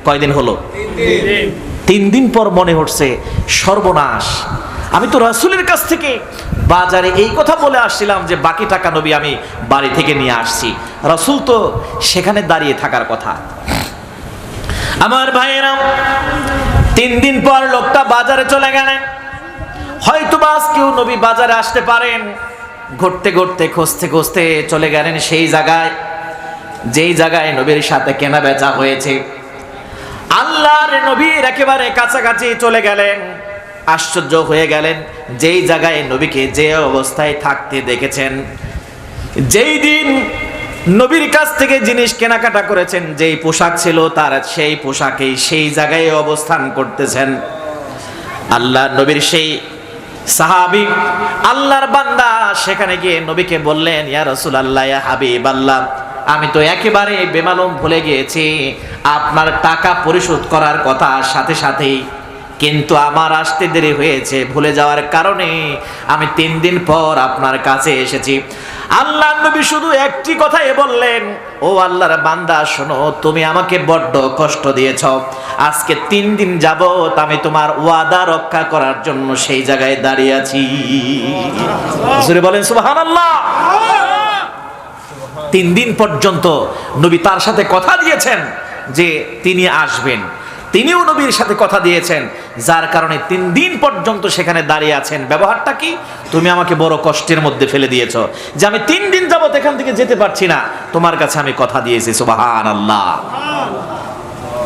কয়দিন হলো? 3 দিন পর মনে হচ্ছে সর্বনাশ, আমি তো রাসূলের কাছ থেকে বাজারে এই কথা বলে আসছিলাম যে বাকি টাকা নবী আমি বাড়ি থেকে নিয়ে আসছি, রাসূল তো সেখানে দাঁড়িয়ে থাকার কথা। আমার ভাইয়েরা, 3 দিন পর লোকটা বাজারে চলে গেলেন। হয়তো বা আজকেও নবী বাজারে আসতে পারেন। ঘুরতে ঘুরতে খুঁজতে খুঁজতে চলে গেলেন সেই জায়গায়, যেই জায়গায় নবীর সাথে কেনা বেচা হয়েছে। আল্লাহর নবীর একেবারে কাছাকাছি চলে গেলেন। আশ্চর্য হয়ে গেলেন, যেই জায়গায় নবীকে যে অবস্থায় থাকতে দেখেছেন, যেই দিন নবীর কাছ থেকে জিনিস কেনাকাটা করেছেন, যেই পোশাক ছিল তার সেই পোশাকেই সেই জায়গায় অবস্থান করতেছেন। আল্লাহর নবীর সেই সাহাবী, আল্লাহর বান্দা সেখানে গিয়ে নবীকে বললেন, ইয়া রাসূলুল্লাহ, ইয়া হাবিবাল্লাহ, আমি তো একেবারে বেমালুম ভুলে গিয়েছি আপনার টাকা পরিশোধ করার কথা সাথে সাথেই, কিন্তু আমার আসতে দেরি হয়েছে। ভুলে যাওয়ার কারণে আমি 3 দিন পর আপনার কাছে এসেছি। আল্লাহর নবী শুধু একটি কথাই বললেন, ও আল্লাহর বান্দা শোনো, তুমি আমাকে বড্ড কষ্ট দিয়েছ। আজকে 3 দিন যাবত আমি তোমার ওয়াদা রক্ষা করার জন্য সেই জায়গায় দাঁড়িয়ে আছি। জোরে বলেন সুবহানাল্লাহ। 3 দিন পর্যন্ত নবী তার সাথে কথা দিয়েছেন যে তিনি আসবেন, তিনিও নবীর সাথে কথা দিয়েছেন, যার কারণে 3 দিন পর্যন্ত সেখানে দাঁড়িয়ে আছেন। ব্যবহারটা কি? তুমি আমাকে বড় কষ্টের মধ্যে ফেলে দিয়েছো যে আমি 3 দিন যাবত এখান থেকে যেতে পারছি না, তোমার কাছে আমি কথা দিয়েছি। সুবহানাল্লাহ।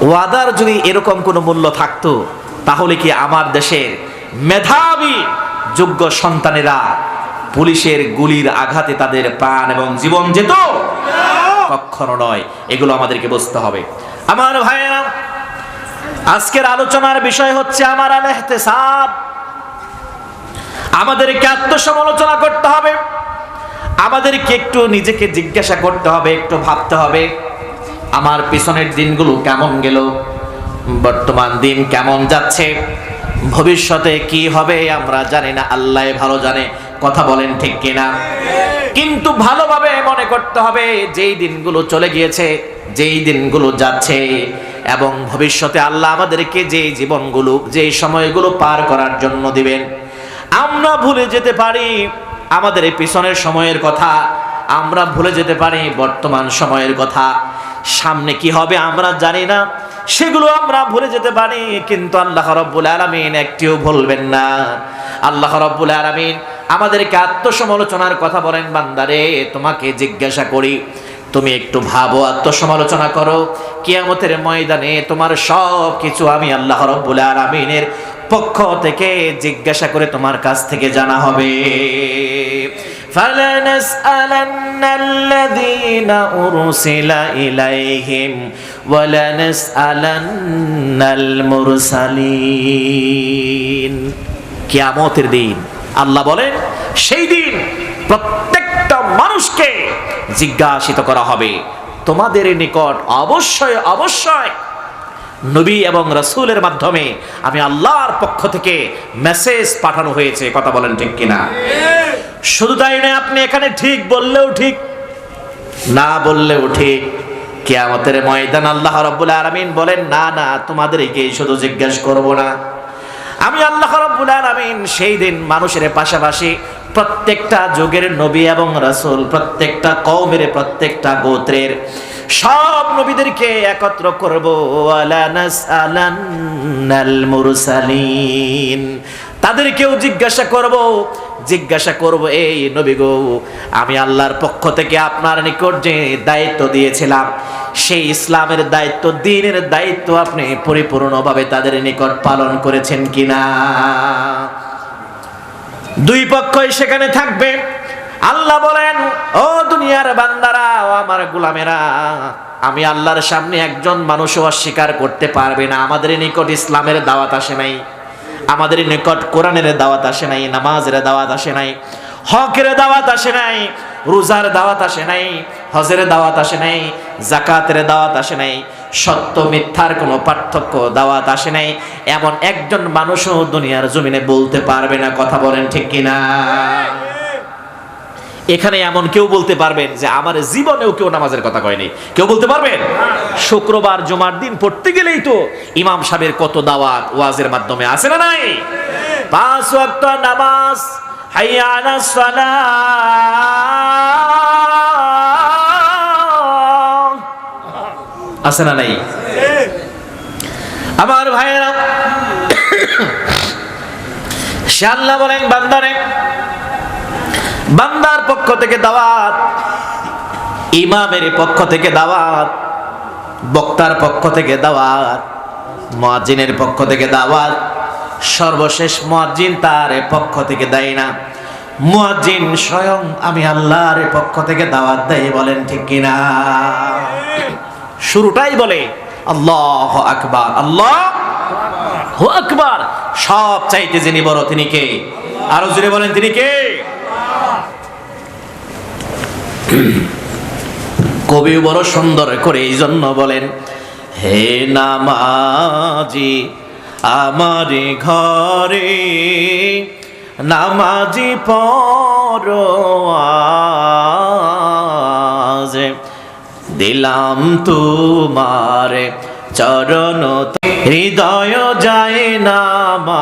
ওয়াদার যদি এরকম কোনো মূল্য থাকতো, তাহলে কি আমার দেশের মেধাবী যোগ্য সন্তানেরা পুলিশের গুলির আঘাতে তাদের প্রাণ এবং জীবন যেত? কখনো নয়। এগুলো আমাদেরকে বুঝতে হবে। আমার ভাইয়েরা, আজকের আলোচনার বিষয় হচ্ছে আমার আল ইহতিসাব। আমাদেরকে আত্মসমালোচনা করতে হবে, আমাদেরকে একটু নিজেকে জিজ্ঞাসা করতে হবে, একটু ভাবতে হবে আমার পিছনের দিনগুলো কেমন গেল, বর্তমান দিন কেমন যাচ্ছে, ভবিষ্যতে কি হবে আমরা জানি না, আল্লাহ ভালো জানে। কথা বলেন ঠিক কিনা? কিন্তু ভালোভাবে মনে করতে হবে যেই দিনগুলো চলে গিয়েছে, যেই দিনগুলো যাচ্ছে এবং ভবিষ্যতে আল্লাহ আমাদেরকে যেই জীবনগুলো, যেই সময়গুলো পার করার জন্য দিবেন, আমরা ভুলে যেতে পারি আমাদের এই পিছনের সময়ের কথা, আমরা ভুলে যেতে পারি বর্তমান সময়ের কথা। সামনে কি হবে আমরা জানি না, সেগুলো আমরা ভুলে যেতে পারি। কিন্তু আল্লাহ রাব্বুল আলামিন একটিও ভুলবেন না। আল্লাহ রাব্বুল আলামিন আমাদেরকে আত্মসমালোচনার কথা বলেন, বান্দারে তোমাকে জিজ্ঞাসা করি, তুমি একটু ভাবো, আত্মসমালোচনা করো। কিয়ামতের ময়দানে তোমার সব কিছু আমি আল্লাহ রাব্বুল আলামিনের পক্ষ থেকে জিজ্ঞাসা করে তোমার কাছ থেকে জানা হবে। فَلَنَسْأَلَنَّ الَّذِينَ أُرْسِلَ إِلَيْهِمْ وَلَنَسْأَلَنَّ الْمُرْسَلِينَ। কিয়ামতের দিন, আল্লাহ বলেন সেই দিন প্রত্যেকটা মানুষকে জিজ্ঞাসিত করা হবে। তোমাদের নিকট অবশ্যই অবশ্যই নবী এবং রাসূলের মাধ্যমে আমি আল্লাহর পক্ষ থেকে মেসেজ পাঠানো হয়েছে। কথা বলেন ঠিক কিনা? শুধু তাই নয়, আপনি এখানে ঠিক বললেও ঠিক, না বললেও ঠিক। কিয়ামতের ময়দান আল্লাহ রাব্বুল আলামিন বলেন, না না, তোমাদেরকে শুধু জিজ্ঞাসা করব না, আমি আল্লাহ রাব্বুল আলামিন সেই দিন মানুষের পাশাপাশি প্রত্যেকটা যুগের নবী এবং রাসূল, প্রত্যেকটা কওমের, প্রত্যেকটা গোত্রের সব নবীদেরকে একত্র করব। ওয়ালা নাসআলান্নাল মুরসালিন, তাদেরকেও জিজ্ঞাসা করব, এই নবী গো, আমি আল্লাহর পক্ষ থেকে আপনার নিকট যে দায়িত্ব দিয়েছিলাম, সেই ইসলামের দায়িত্ব, দ্বীনের দায়িত্ব আপনি পরিপূর্ণভাবে তাদের নিকট পালন করেছেন কিনা। দুই পক্ষই সেখানে থাকবে। আল্লাহ বলেন, ও দুনিয়ার বান্দারা, ও আমার গোলামেরা, আমি আল্লাহর সামনে একজন মানুষও অস্বীকার করতে পারবে না আমাদের নিকট ইসলামের দাওয়াত আসে নাই, আমাদের নিকট কোরআনের দাওয়াত আসে নাই, নামাজের দাওয়াত আসে নাই, হকের দাওয়াত আসে নাই, রোজার দাওয়াত আসে নাই, হজের দাওয়াত আসে নাই, যাকাতের দাওয়াত আসে নাই, সত্য মিথ্যার কোনো পার্থক্য দাওয়াত আসে নাই, এমন একজন মানুষও দুনিয়ার জমিনে বলতে পারবে না। কথা বলেন ঠিক কিনা? এখানে এমন কেউ বলতে পারবেন যে আমার জীবনেও কেউ নামাজের কথা কয়নি? কেউ বলতে পারবেন? শুক্রবার জুমার দিন পড়তে গেলেই তো ইমাম সাহেবের কত দাওয়াত ওয়াজের মাধ্যমে আছে না নাই? 5 ওয়াক্ত নামাজ, হাইয়া আলাস সালাহ, আছে না নাই? আমার ভাইয়েরা, সে আল্লাহ বলেন, বান্দারে, বান্দার পক্ষ থেকে দাওয়াত, ইমামের পক্ষ থেকে দাওয়াত, বক্তার পক্ষ থেকে দাওয়াত, মুয়াজ্জিনের পক্ষ থেকে দাওয়াত, সর্বশেষ মুয়াজ্জিন তার পক্ষ থেকে দেয় না, মুয়াজ্জিন স্বয়ং আমি আল্লাহর পক্ষ থেকে দাওয়াত দেয়। বলেন ঠিক কিনা? শুরুটাই বলে আল্লাহু আকবার, আল্লাহু আকবার। সব চাইতে যিনি বড় তিনি কে? আরো জোরে বলেন, তিনি কে? কবি বড় সুন্দর করে এই জন্য বলেন, হে নামাজি আমার ঘরে নামাজি পড়ো আজ, দিলাম তোমার চরণ হৃদয় যায় নামাজ।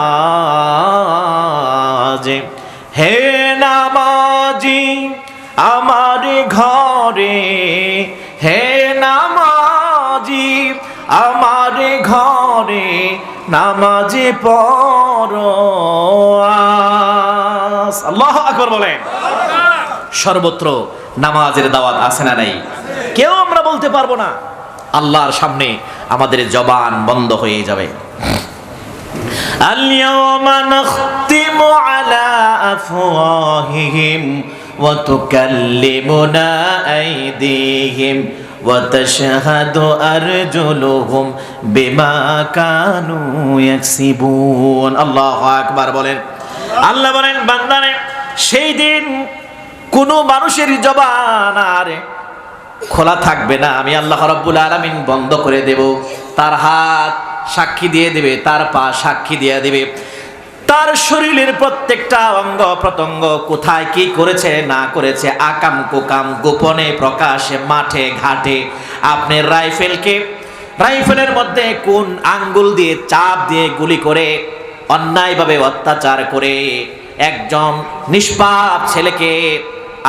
হে নামাজি আমার ঘরে, হে নামাজি আমার ঘরে নামাজি পড়ো আজ। আল্লাহু আকবার বলেন। সর্বত্র নামাজের দাওয়াত আছে না নাই? কেউ আমরা বলতে পারবো না। আল্লাহর সামনে আমাদের জবান বন্ধ হয়ে যাবে। اليوم نختم على أفواههم وتكلمنا أيديهم وتشهد أرجلهم بما كانوا يكسبون الله أكبر বলেন আল্লাহ বলেন বান্দারে সেই দিন কোন মানুষের জবান আর খোলা থাকবে না, আমি আল্লাহ রাব্বুল আলামিন বন্ধ করে দেব। তার হাত সাক্ষী দিয়ে দেবে, তার পা সাক্ষী দিয়ে দেবে, তার শরীরের প্রত্যেকটা অঙ্গ প্রত্যঙ্গ কোথায় কি করেছে না করেছে, আকাম কুকাম, গোপনে প্রকাশে, মাঠে ঘাটে, আপনি রাইফেলের মধ্যে কোন আঙ্গুল দিয়ে চাপ দিয়ে গুলি করে অন্যায়ভাবে অত্যাচার করে একজন নিষ্পাপ ছেলেকে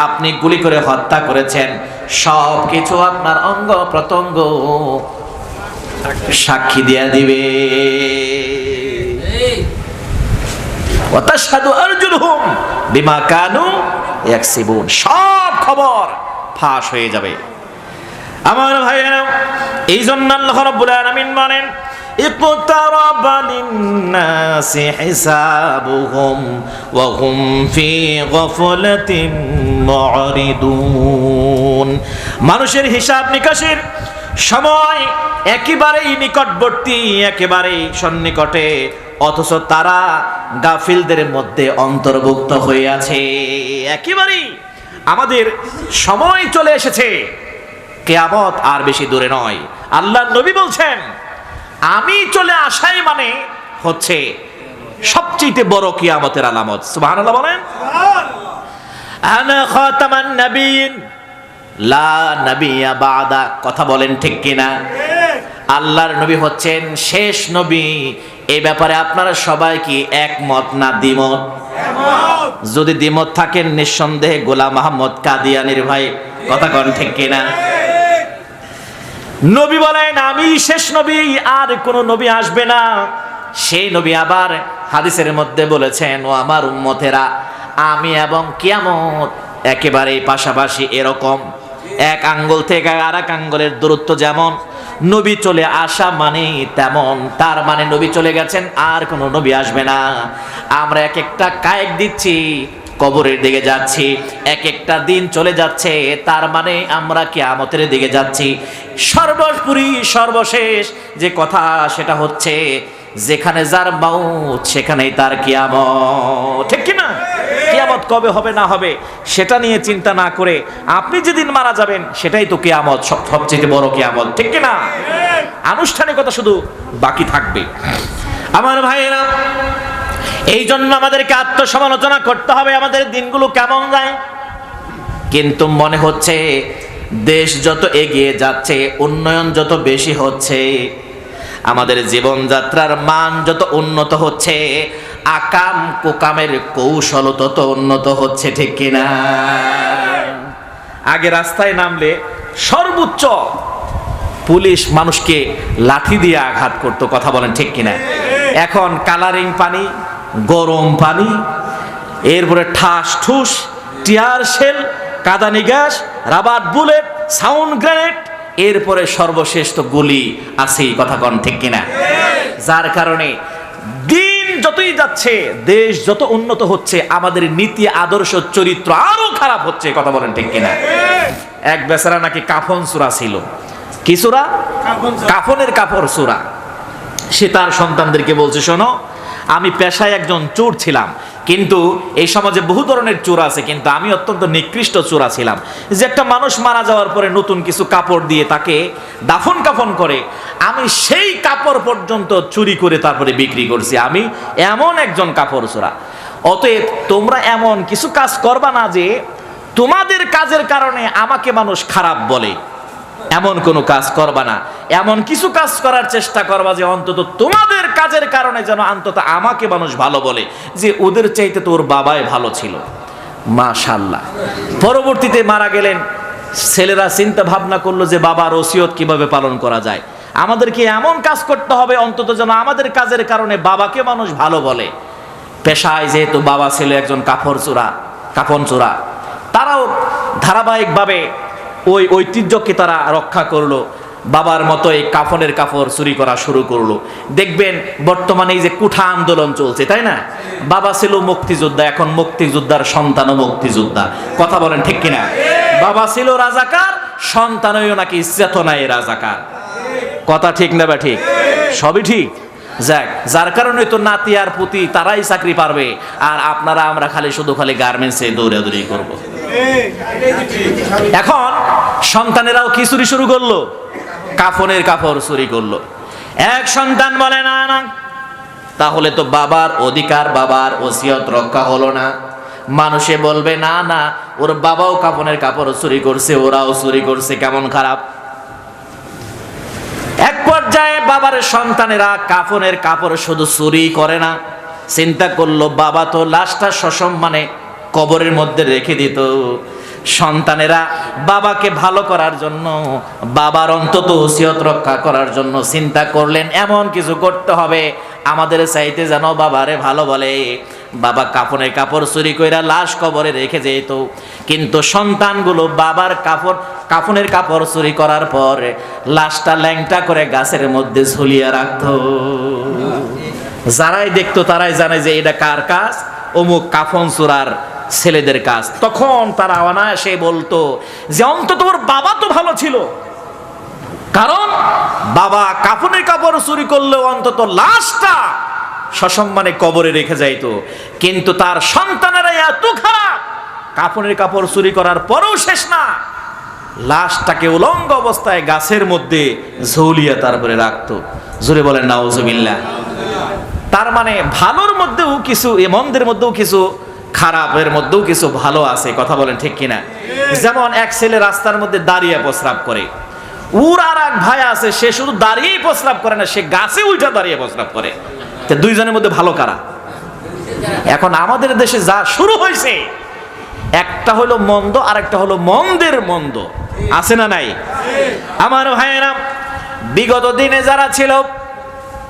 আপনি গুলি করে হত্যা করেছেন, সব কিছু আপনার অঙ্গ প্রত্যঙ্গ সাক্ষী দিয়া দিবে। ওয়াতাশহাদু আরজুলুহুম বিমা কানু ইয়াকসিবুন, সব খবর ফাঁস হয়ে যাবে। আমার ভাইয়েরা, এই জন্য আল্লাহ রাব্বুল আলামিন বলেন ইকতারাবা লিন-নাসি হিসাবুহুম ওয়া হুম ফি গাফলাতিন মু'রিদুন, মানুষের হিসাব নিকাশের সময় একেবারেই নিকটবর্তী, একেবারেই সন্নিকটে, অথচ তারা গাফিলদের মধ্যে অন্তর্ভুক্ত হয়ে আছে। একেবারেই আমাদের সময় চলে এসেছে, কিয়ামত আর বেশি দূরে নয়। আল্লাহর নবী বলছেন আমি চলে আসাই মানে হচ্ছে সবচেয়ে বড় কিয়ামতের আলামত। সুবহানাল্লাহ বলেন। আনা খাতামান নবিয়্যিন লা নাবিয়্যা বাদা, কথা বলেন ঠিক কিনা? আল্লাহর নবী হচ্ছেন শেষ নবী। এই ব্যাপারে আপনারা সবাই কি একমত না দ্বিমত? যদি দ্বিমত থাকেন নিঃসন্দেহে গোলাম মোহাম্মদ কাদিয়ানীর ভাই, কথা কন ঠিক কিনা? নবী বলেন আমি শেষ নবী, আর কোন নবী আসবে না। সেই নবী আবার হাদিসের মধ্যে বলেছেন ও আমার উম্মতেরা, আমি এবং কিয়ামত একেবারে পাশাপাশি, এরকম এক আঙ্গুল থেকে আর এক আঙ্গুলের দূরত্ব যেমন, নবী চলে আসা মানে তেমন। তার মানে নবী চলে গেছেন, আর কোন নবী আসবে না। আমরা এক একটা কায়েক দিচ্ছি, কবরের দিকে যাচ্ছি, এক একটা দিন চলে যাচ্ছে, তার মানে আমরা কিয়ামতের দিকে যাচ্ছি। সর্বোপরি সর্বশেষ যে কথা সেটা হচ্ছে যেখানে যার মাউত সেখানেই তার কিয়ামত, ঠিক কি না? কিয়ামত কবে হবে না হবে সেটা নিয়ে চিন্তা না করে আপনি যেদিন মারা যাবেন সেটাই তো কিয়ামত, সবচেয়ে বড় কিয়ামত, ঠিক কি না? আনুষ্ঠানিকতা শুধু বাকি থাকবে। আমার ভাইয়েরা, এই জন্য আমাদেরকে আত্মসমালোচনা করতে হবে, আমাদের দিনগুলো কেমন যায়। কিন্তু মনে হচ্ছে দেশ যত এগিয়ে যাচ্ছে, উন্নয়ন যত বেশি হচ্ছে, আমাদের জীবনযাত্রার মান যত উন্নত হচ্ছে, আকাম কুকামের কৌশল তত উন্নত হচ্ছে, ঠিক কিনা? আগে রাস্তায় নামলে সর্বোচ্চ পুলিশ মানুষকে লাঠি দিয়ে আঘাত করতো, কথা বলেন ঠিক কিনা? এখন কালারিং পানি, গরম পানি, এরপরে ঠাস ঠুস, টিয়ার শেল, কাঁদানি gas, rubber bullet, sound grenade, এরপরে সর্বশেষ তো গুলি আছেই, কথা কন ঠিক কিনা? যার কারণে দিন যতই যাচ্ছে, দেশ যত উন্নত হচ্ছে, আমাদের নীতি আদর্শ চরিত্র আরো খারাপ হচ্ছে, কথা বলেন ঠিক কিনা? এক বেচারা নাকি কাফন সূরা ছিল। কি সূরা? কাফনের কাপড় সূরা। সে তার সন্তানদেরকে বলছে, শোনো, আমি পেশায় একজন চোর ছিলাম, কিন্তু এই সমাজে বহু ধরনের চোর আছে, কিন্তু আমি অত্যন্ত নিকৃষ্ট চোরা ছিলাম, যে একটা মানুষ মারা যাওয়ার পরে নতুন কিছু কাপড় দিয়ে তাকে দাফন কাফন করে, আমি সেই কাপড় পর্যন্ত চুরি করে তারপরে বিক্রি করছি। আমি এমন একজন কাপড় চোরা। অতএব তোমরা এমন কিছু কাজ করবা না যে তোমাদের কাজের কারণে আমাকে মানুষ খারাপ বলে, এমন কোনো কাজ করবা না। এমন কিছু কাজ করার চেষ্টা করবা যে অন্তত তোমাদের কাজের কারণে যেন অন্তত আমাকে মানুষ ভালো বলে, যে ওদের চাইতে তোর বাবাই ভালো ছিল। মাশাআল্লাহ। পরবর্তীতে মারা গেলেন, ছেলেরা চিন্তা ভাবনা করলো যে বাবার ওসিয়ত কিভাবে পালন করা যায়, আমাদেরকে এমন কাজ করতে হবে অন্তত যেন আমাদের কাজের কারণে বাবাকে মানুষ ভালো বলে। পেশায় যেহেতু বাবা ছিল একজন কাফন চোরা, তারাও ধারাবাহিকভাবে ওই ঐতিহ্যকে তারা রক্ষা করলো। বাবার মতো এই কাফনের কাপড় চুরি করা শুরু করলো। দেখবেন বর্তমানে এই যে কুঠা আন্দোলন চলছে, তাই না? বাবা ছিল মুক্তিযোদ্ধা, এখন মুক্তিযোদ্ধার সন্তানও মুক্তিযোদ্ধা। কথা বলেন ঠিক কিনা? বাবা ছিল রাজাকার, সন্তানও নাকি চেতনায় রাজাকার। কথা ঠিক না বা ঠিক? সবই ঠিক। যাক, যার কারণে তো নাতি আর পুতি তারাই চাকরি পারবে, আর আপনারা আমরা শুধু খালি গার্মেন্টসে দৌড়াদৌড়ি করব। এখন সন্তানেরাও কি চুরি শুরু করলো? কাফনের কাপড় চুরি করলো। এক সন্তান বলে, না না, তাহলে তো বাবার অধিকার, বাবার ওসিয়ত রক্ষা হলো না। মানুষে বলবে, না না, ওর বাবাও কাফনের কাপড় চুরি করছে, ওরাও চুরি করছে, কেমন খারাপ। এক পর্যায়ে বাবার সন্তানেরা কাফনের কাপড় শুধু চুরি করে না, চিন্তা করলো বাবা তো লাশটা সসম্মানে কবরের মধ্যে রেখে দিত। সন্তানেরা বাবাকে ভালো করার জন্য, বাবার অন্তত ওসিয়ত রক্ষা করার জন্য চিন্তা করলেন এমন কিছু করতে হবে আমাদের চাইতে যেন বাবারে ভালো বলে। বাবা কাফনের কাপড় চুরি কইরা লাশ কবরে রেখে যেত, কিন্তু সন্তানগুলো বাবার কাফনের কাপড় চুরি করার পর লাশটা ল্যাংটা করে গাছের মধ্যে ঝুলিয়ে রাখতো। যারাই দেখতো তারাই জানে যে এটা কার কাজ? অমুক কাফন চোরার ছেলেদের কাজ। তখন তারা অনায়াসে বলতো যে অন্তত ওর বাবা তো ভালো ছিল, কারণ বাবা কাফনের কাপড় চুরি করলেও অন্তত লাশটা সসম্মানে কবরে রেখে যাইতো। কিন্তু তার সন্তানেরা এত খারাপ, কাফনের কাপড় চুরি করার পরেও শেষ না, লাশটাকে উলঙ্গ অবস্থায় গাছের মধ্যে ঝুলিয়ে তারপরে রাখতো। জোরে বলেন নাউজুবিল্লাহ। তার মানে ভালোর মধ্যেও কিছু, মন্দের মধ্যেও কিছু, খারাপের মধ্যেও কিছু ভালো আছে। কথা বলেন ঠিক কিনা? যেমন এক ছেলে রাস্তার মধ্যে দাঁড়িয়ে প্রস্রাব করে, ওর আর এক ভাই আছে সে শুধু দাঁড়িয়েই প্রস্রাব করে না, সে গাছে উল্টা দাঁড়িয়ে প্রস্রাব করে। দুইজনের মধ্যে ভালো কারা? এখন আমাদের দেশে যা শুরু হয়েছে, একটা হলো মন্দ আর একটা হলো মন্দের মন্দ। আছে না নাই? আমার ভাইয়েরা, বিগত দিনে যারা ছিল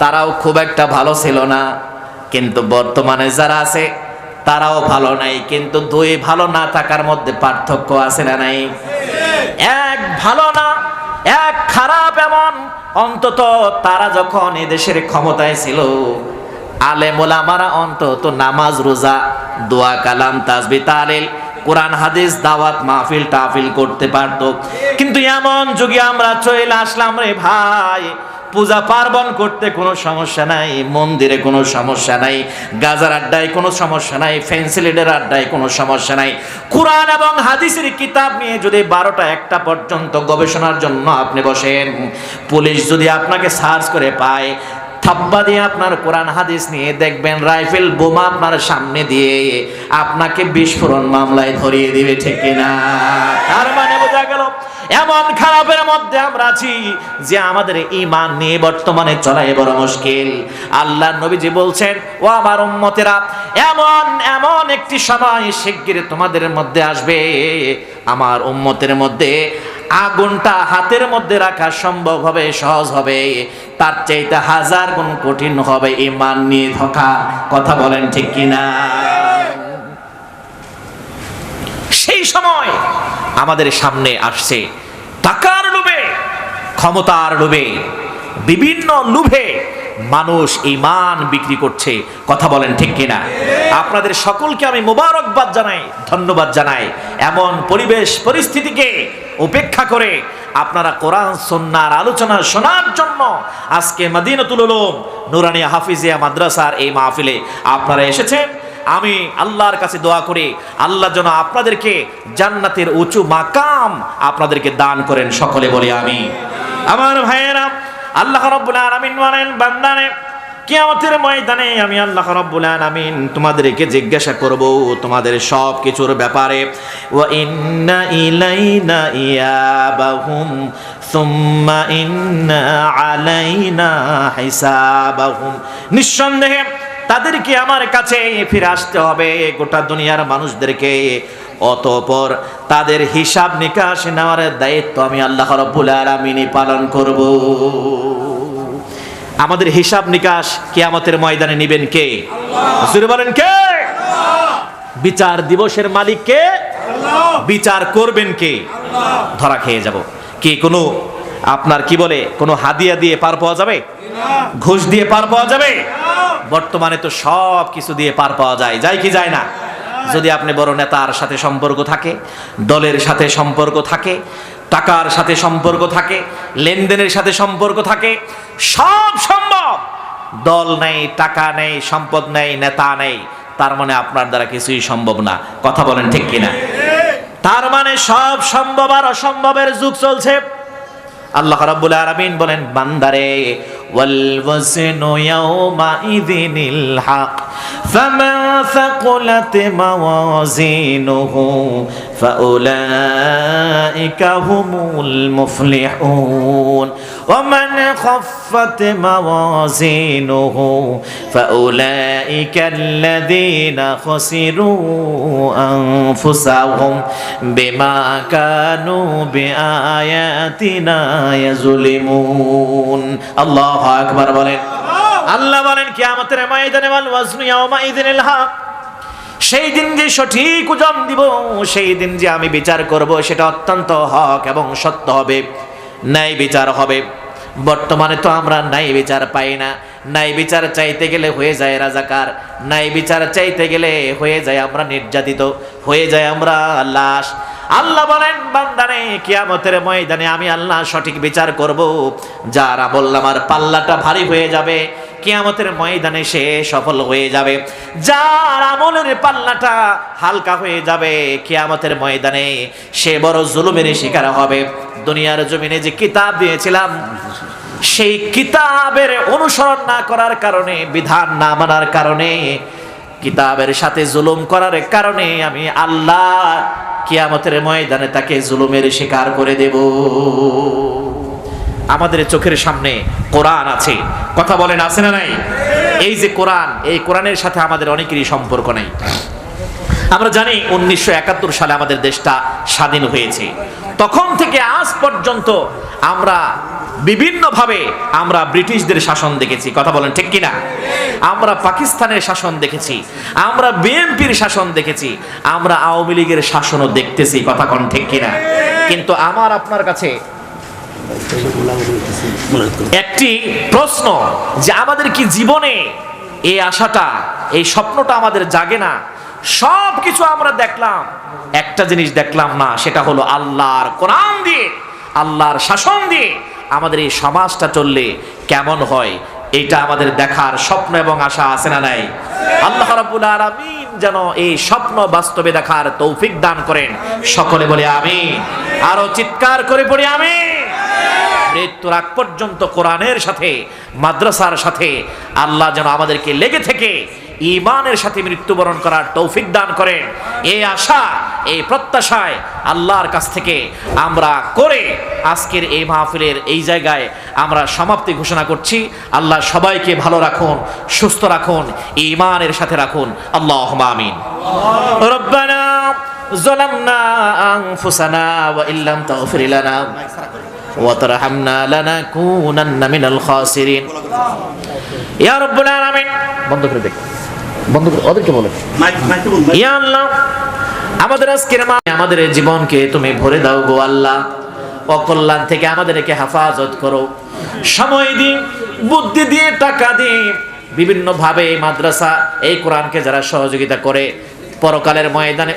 তারাও খুব একটা ভালো ছিল না, কিন্তু বর্তমানে যারা আছে তারাও ভালো নাই। কিন্তু দুই ভালো না থাকার মধ্যে পার্থক্য আছে না নাই? এক ভালো না, এক খারাপ। এমন অন্তত তারা যখন এদেশের ক্ষমতায় ছিল, আলেম ওলামারা অন্তত নামাজ রোজা দোয়া কালাম তাসবিহ তাহলিল কোরআন হাদিস দাওয়াত মাহফিল টাফিল করতে পারতো। কিন্তু এমন যুগে আমরা চলে আসলাম রে ভাই, পূজা পার্বণ করতে কোনো সমস্যা নাই, মন্দিরে কোনো সমস্যা নাই, গাজার আড্ডায় কোনো সমস্যা নাই, ফেন্সিলেটের আড্ডায় কোনো সমস্যা নাই। কোরআন এবং হাদিসের কিতাব নিয়ে যদি 12টা 1টা পর্যন্ত গবেষণার জন্য আপনি বসেন, পুলিশ যদি আপনাকে সার্চ করে পায়, থাপ্পা দিয়ে আপনার কোরআন হাদিস নিয়ে দেখবেন রাইফেল বোমা আপনার সামনে দিয়ে আপনাকে বিস্ফোরণ মামলায় ধরিয়ে দিবে, ঠিক কিনা? তার মানে বোঝা গেল এমন খারাপের মধ্যে আমরা আছি যে আমাদের ঈমান নিয়ে বর্তমানে চলাই বড় মুশকিল। আল্লাহর নবীজি বলছেন, ও আমার উম্মতেরা, এমন একটি সময় শিগগির তোমাদের মধ্যে আসবে, আমার উম্মতের মধ্যে আগুনটা হাতের মধ্যে রাখা সম্ভব হবে, সহজ হবে, তার চাইতে 1000 গুণ কঠিন হবে ঈমান নিয়ে ধোঁকা। কথা বলেন ঠিক কিনা? সেই সময় আমাদের সামনে আসছে টাকার লোভে, ক্ষমতার লোভে, বিভিন্ন লোভে মানুষ ঈমান বিক্রি করছে। কথা বলেন ঠিক কিনা? আপনাদের সকলকে আমি মোবারকবাদ জানাই, ধন্যবাদ জানাই। এমন পরিবেশ পরিস্থিতিকে উপেক্ষা করে আপনারা কোরআন সুন্নাহর আলোচনা শোনার জন্য আজকে মদিনাতুল উলুম নুরানিয়া হাফিজিয়া মাদ্রাসার এই মাহফিলে আপনারা এসেছেন। আমি আল্লাহর কাছে দোয়া করি আল্লাহ যেন আপনাদেরকে জান্নাতের উঁচু মাকাম আপনাদেরকে দান করেন। সকলে বলি আমিন। আমার ভাইয়েরা, আল্লাহ রাব্বুল আলামিন বলেন, বান্দারে কিয়ামতের ময়দানে আমি আল্লাহ রাব্বুল আলামিন তোমাদেরকে জিজ্ঞাসা করব তোমাদের সব কিছুর ব্যাপারে। ওয়া ইন্না ইলাইনা ইয়াবাহুম সুম্মা ইন্না আলাইনা হিসাবাহুম। নিঃসন্দেহে তাদেরকে আমার কাছে ফিরে আসতে হবে, গোটা দুনিয়ার মানুষদেরকে। অতঃপর তাদের হিসাব নিকাশ নেওয়ার দায়িত্ব আমি আল্লাহ রাব্বুল আলামিনই পালন করব। আমাদের হিসাব নিকাশ কিয়ামতের ময়দানে নেবেন কে? আল্লাহ। জোরে বলেন কে? আল্লাহ। বিচার দিবসের মালিক কে? আল্লাহ। বিচার করবেন কে? আল্লাহ। ধরা খেয়ে যাব। কি কোনো আপনার কি বলে কোনো হাদিয়া দিয়ে পার পাওয়া যাবে? ঘুষ দিয়ে পার পাওয়া যাবে? বর্তমানে তো সব কিছু দিয়ে পার পাওয়া যায়, যায় কি যায় না? যদি আপনি বড় নেতার সাথে সম্পর্ক থাকে, দলের সাথে সম্পর্ক থাকে, টাকার সাথে সম্পর্ক থাকে, লেনদেনের সাথে সম্পর্ক থাকে, সব সম্ভব। দল নেই, টাকা নেই, সম্পদ নেই, নেতা নেই, তার মানে আপনার দ্বারা কিছুই সম্ভব না। কথা বলেন ঠিক কিনা? তার মানে সব সম্ভব আর অসম্ভবের যুগ চলছে। আল্লাহ রাব্বুল আলামিন বলেন, বান্দারে ওয়াল ওয়াজনু ইয়াওমা ইযিনিল হক ফামান সাকুলাত মাওয়াজিনুহু ফাউলাইকা হুমুল মুফলিহুন ওয়া মান খাফফাত মাওয়াজিনুহু ফাউলাইকা আল্লাযীনা খাসিরু আনফুসাহুম বিমা কানু বিআয়াতিনা ইয়াজলিমুন। আল্লাহু আকবার বলেন। আল্লাহ বলেন কিয়ামতের ময়দানে ওয়াল ওয়াজনু ইয়াওমা ইযিনিল হক, সেই দিন যে সঠিক ওজন দিব, সেই দিন যে আমি বিচার করব, সেটা অত্যন্ত হক এবং সত্য হবে, ন্যায় বিচার হবে। বর্তমানে তো আমরা ন্যায় বিচার পাই না। ন্যায় বিচার চাইতে গেলে হয়ে যায় রাজাকার, ন্যায় বিচার চাইতে গেলে হয়ে যায় আমরা নির্যাতিত, হয়ে যায় আমরা লাশ। আল্লাহ বলেন, বান্দারে কিয়ামতের ময়দানে আমি আল্লাহ সঠিক বিচার করব। যারা বললাম আর পাল্লাটা ভারী হয়ে যাবে, কিয়ামতের ময়দানে সে সফল হয়ে যাবে। যার আমলের পাল্লাটা হালকা হয়ে যাবে, কিয়ামতের ময়দানে সে বড় জুলুমের শিকার হবে। দুনিয়ার জমিনে যে কিতাব দিয়েছিলাম, সেই কিতাবের অনুসরণ না করার কারণে, বিধান না মানার কারণে, কিতাবের সাথে জুলুম করার কারণে আমি আল্লাহ কিয়ামতের ময়দানে তাকে জুলুমের শিকার করে দেব। আমাদের চোখের সামনে কোরআন আছে, কথা বলেন আছে না নাই? এই যে কোরআন, এই কোরআনের সাথে আমাদের অনেকেরই সম্পর্ক নাই। আমরা জানি 1971 সালে আমাদের দেশটা স্বাধীন হয়েছে। তখন থেকে আজ পর্যন্ত আমরা বিভিন্নভাবে আমরা ব্রিটিশদের শাসন দেখেছি, কথা বলেন ঠিক কিনা? আমরা পাকিস্তানের শাসন দেখেছি, আমরা বিএনপির শাসন দেখেছি, আমরা আওয়ামী লীগের শাসনও দেখতেছি, কথা কোন ঠিক কিনা? কিন্তু আমার আপনার কাছে একটি প্রশ্ন, যে আমাদের কি জীবনে এই আশাটা, এই স্বপ্নটা আমাদের জাগে না? সব কিছু আমরা দেখলাম, একটা জিনিস দেখলাম না, সেটা হলো আল্লাহর কোরআন দিয়ে, আল্লাহর শাসন দিয়ে আমাদের এই সমাজটা চললে কেমন হয়, এটা আমাদের দেখার স্বপ্ন এবং আশা আছে না নাই? আল্লাহ রাব্বুল আলামিন যেন এই স্বপ্ন বাস্তবে দেখার তৌফিক দান করেন। সকলে বলে আমিন। আরো চিৎকার করে পড়ি আমিন। মৃত্যুর আগ পর্যন্ত কোরআনের সাথে, মাদ্রাসার সাথে আল্লাহ যেন আমাদেরকে লেগে থেকে ঈমানের সাথে মৃত্যুবরণ করার তৌফিক দান করেন। এই আশা, এই প্রত্যাশায় আল্লাহর কাছ থেকে আমরা করে আজকের এই মাহফিলের এই জায়গায় আমরা সমাপ্তি ঘোষণা করছি। আল্লাহ সবাইকে ভালো রাখুন, সুস্থ রাখুন, ঈমানের সাথে রাখুন। আল্লাহুম্মা আমিন। রব্বানা যালামনা আনফুসানা ওয়া ইল্লাম তাগফির লানা ওয়া তারহামনা লানাকুনান্না মিনাল খাসিরিন। ইয়া রাব্বুল আলামিন। বন্ধ করে দেখ, বন্ধ করে ওদেরকে বলে, ইয়া আল্লাহ আমাদের আজকের আমাদের জীবনকে তুমি ভরে দাও গো আল্লাহ। অকল্যাণ থেকে আমাদেরকে হেফাজত করো। সময় দিন, বুদ্ধি দিয়ে, টাকা দিয়ে, বিভিন্ন ভাবে মাদ্রাসা এই কোরআনকে যারা সহযোগিতা করে, পরকালের ময়দানে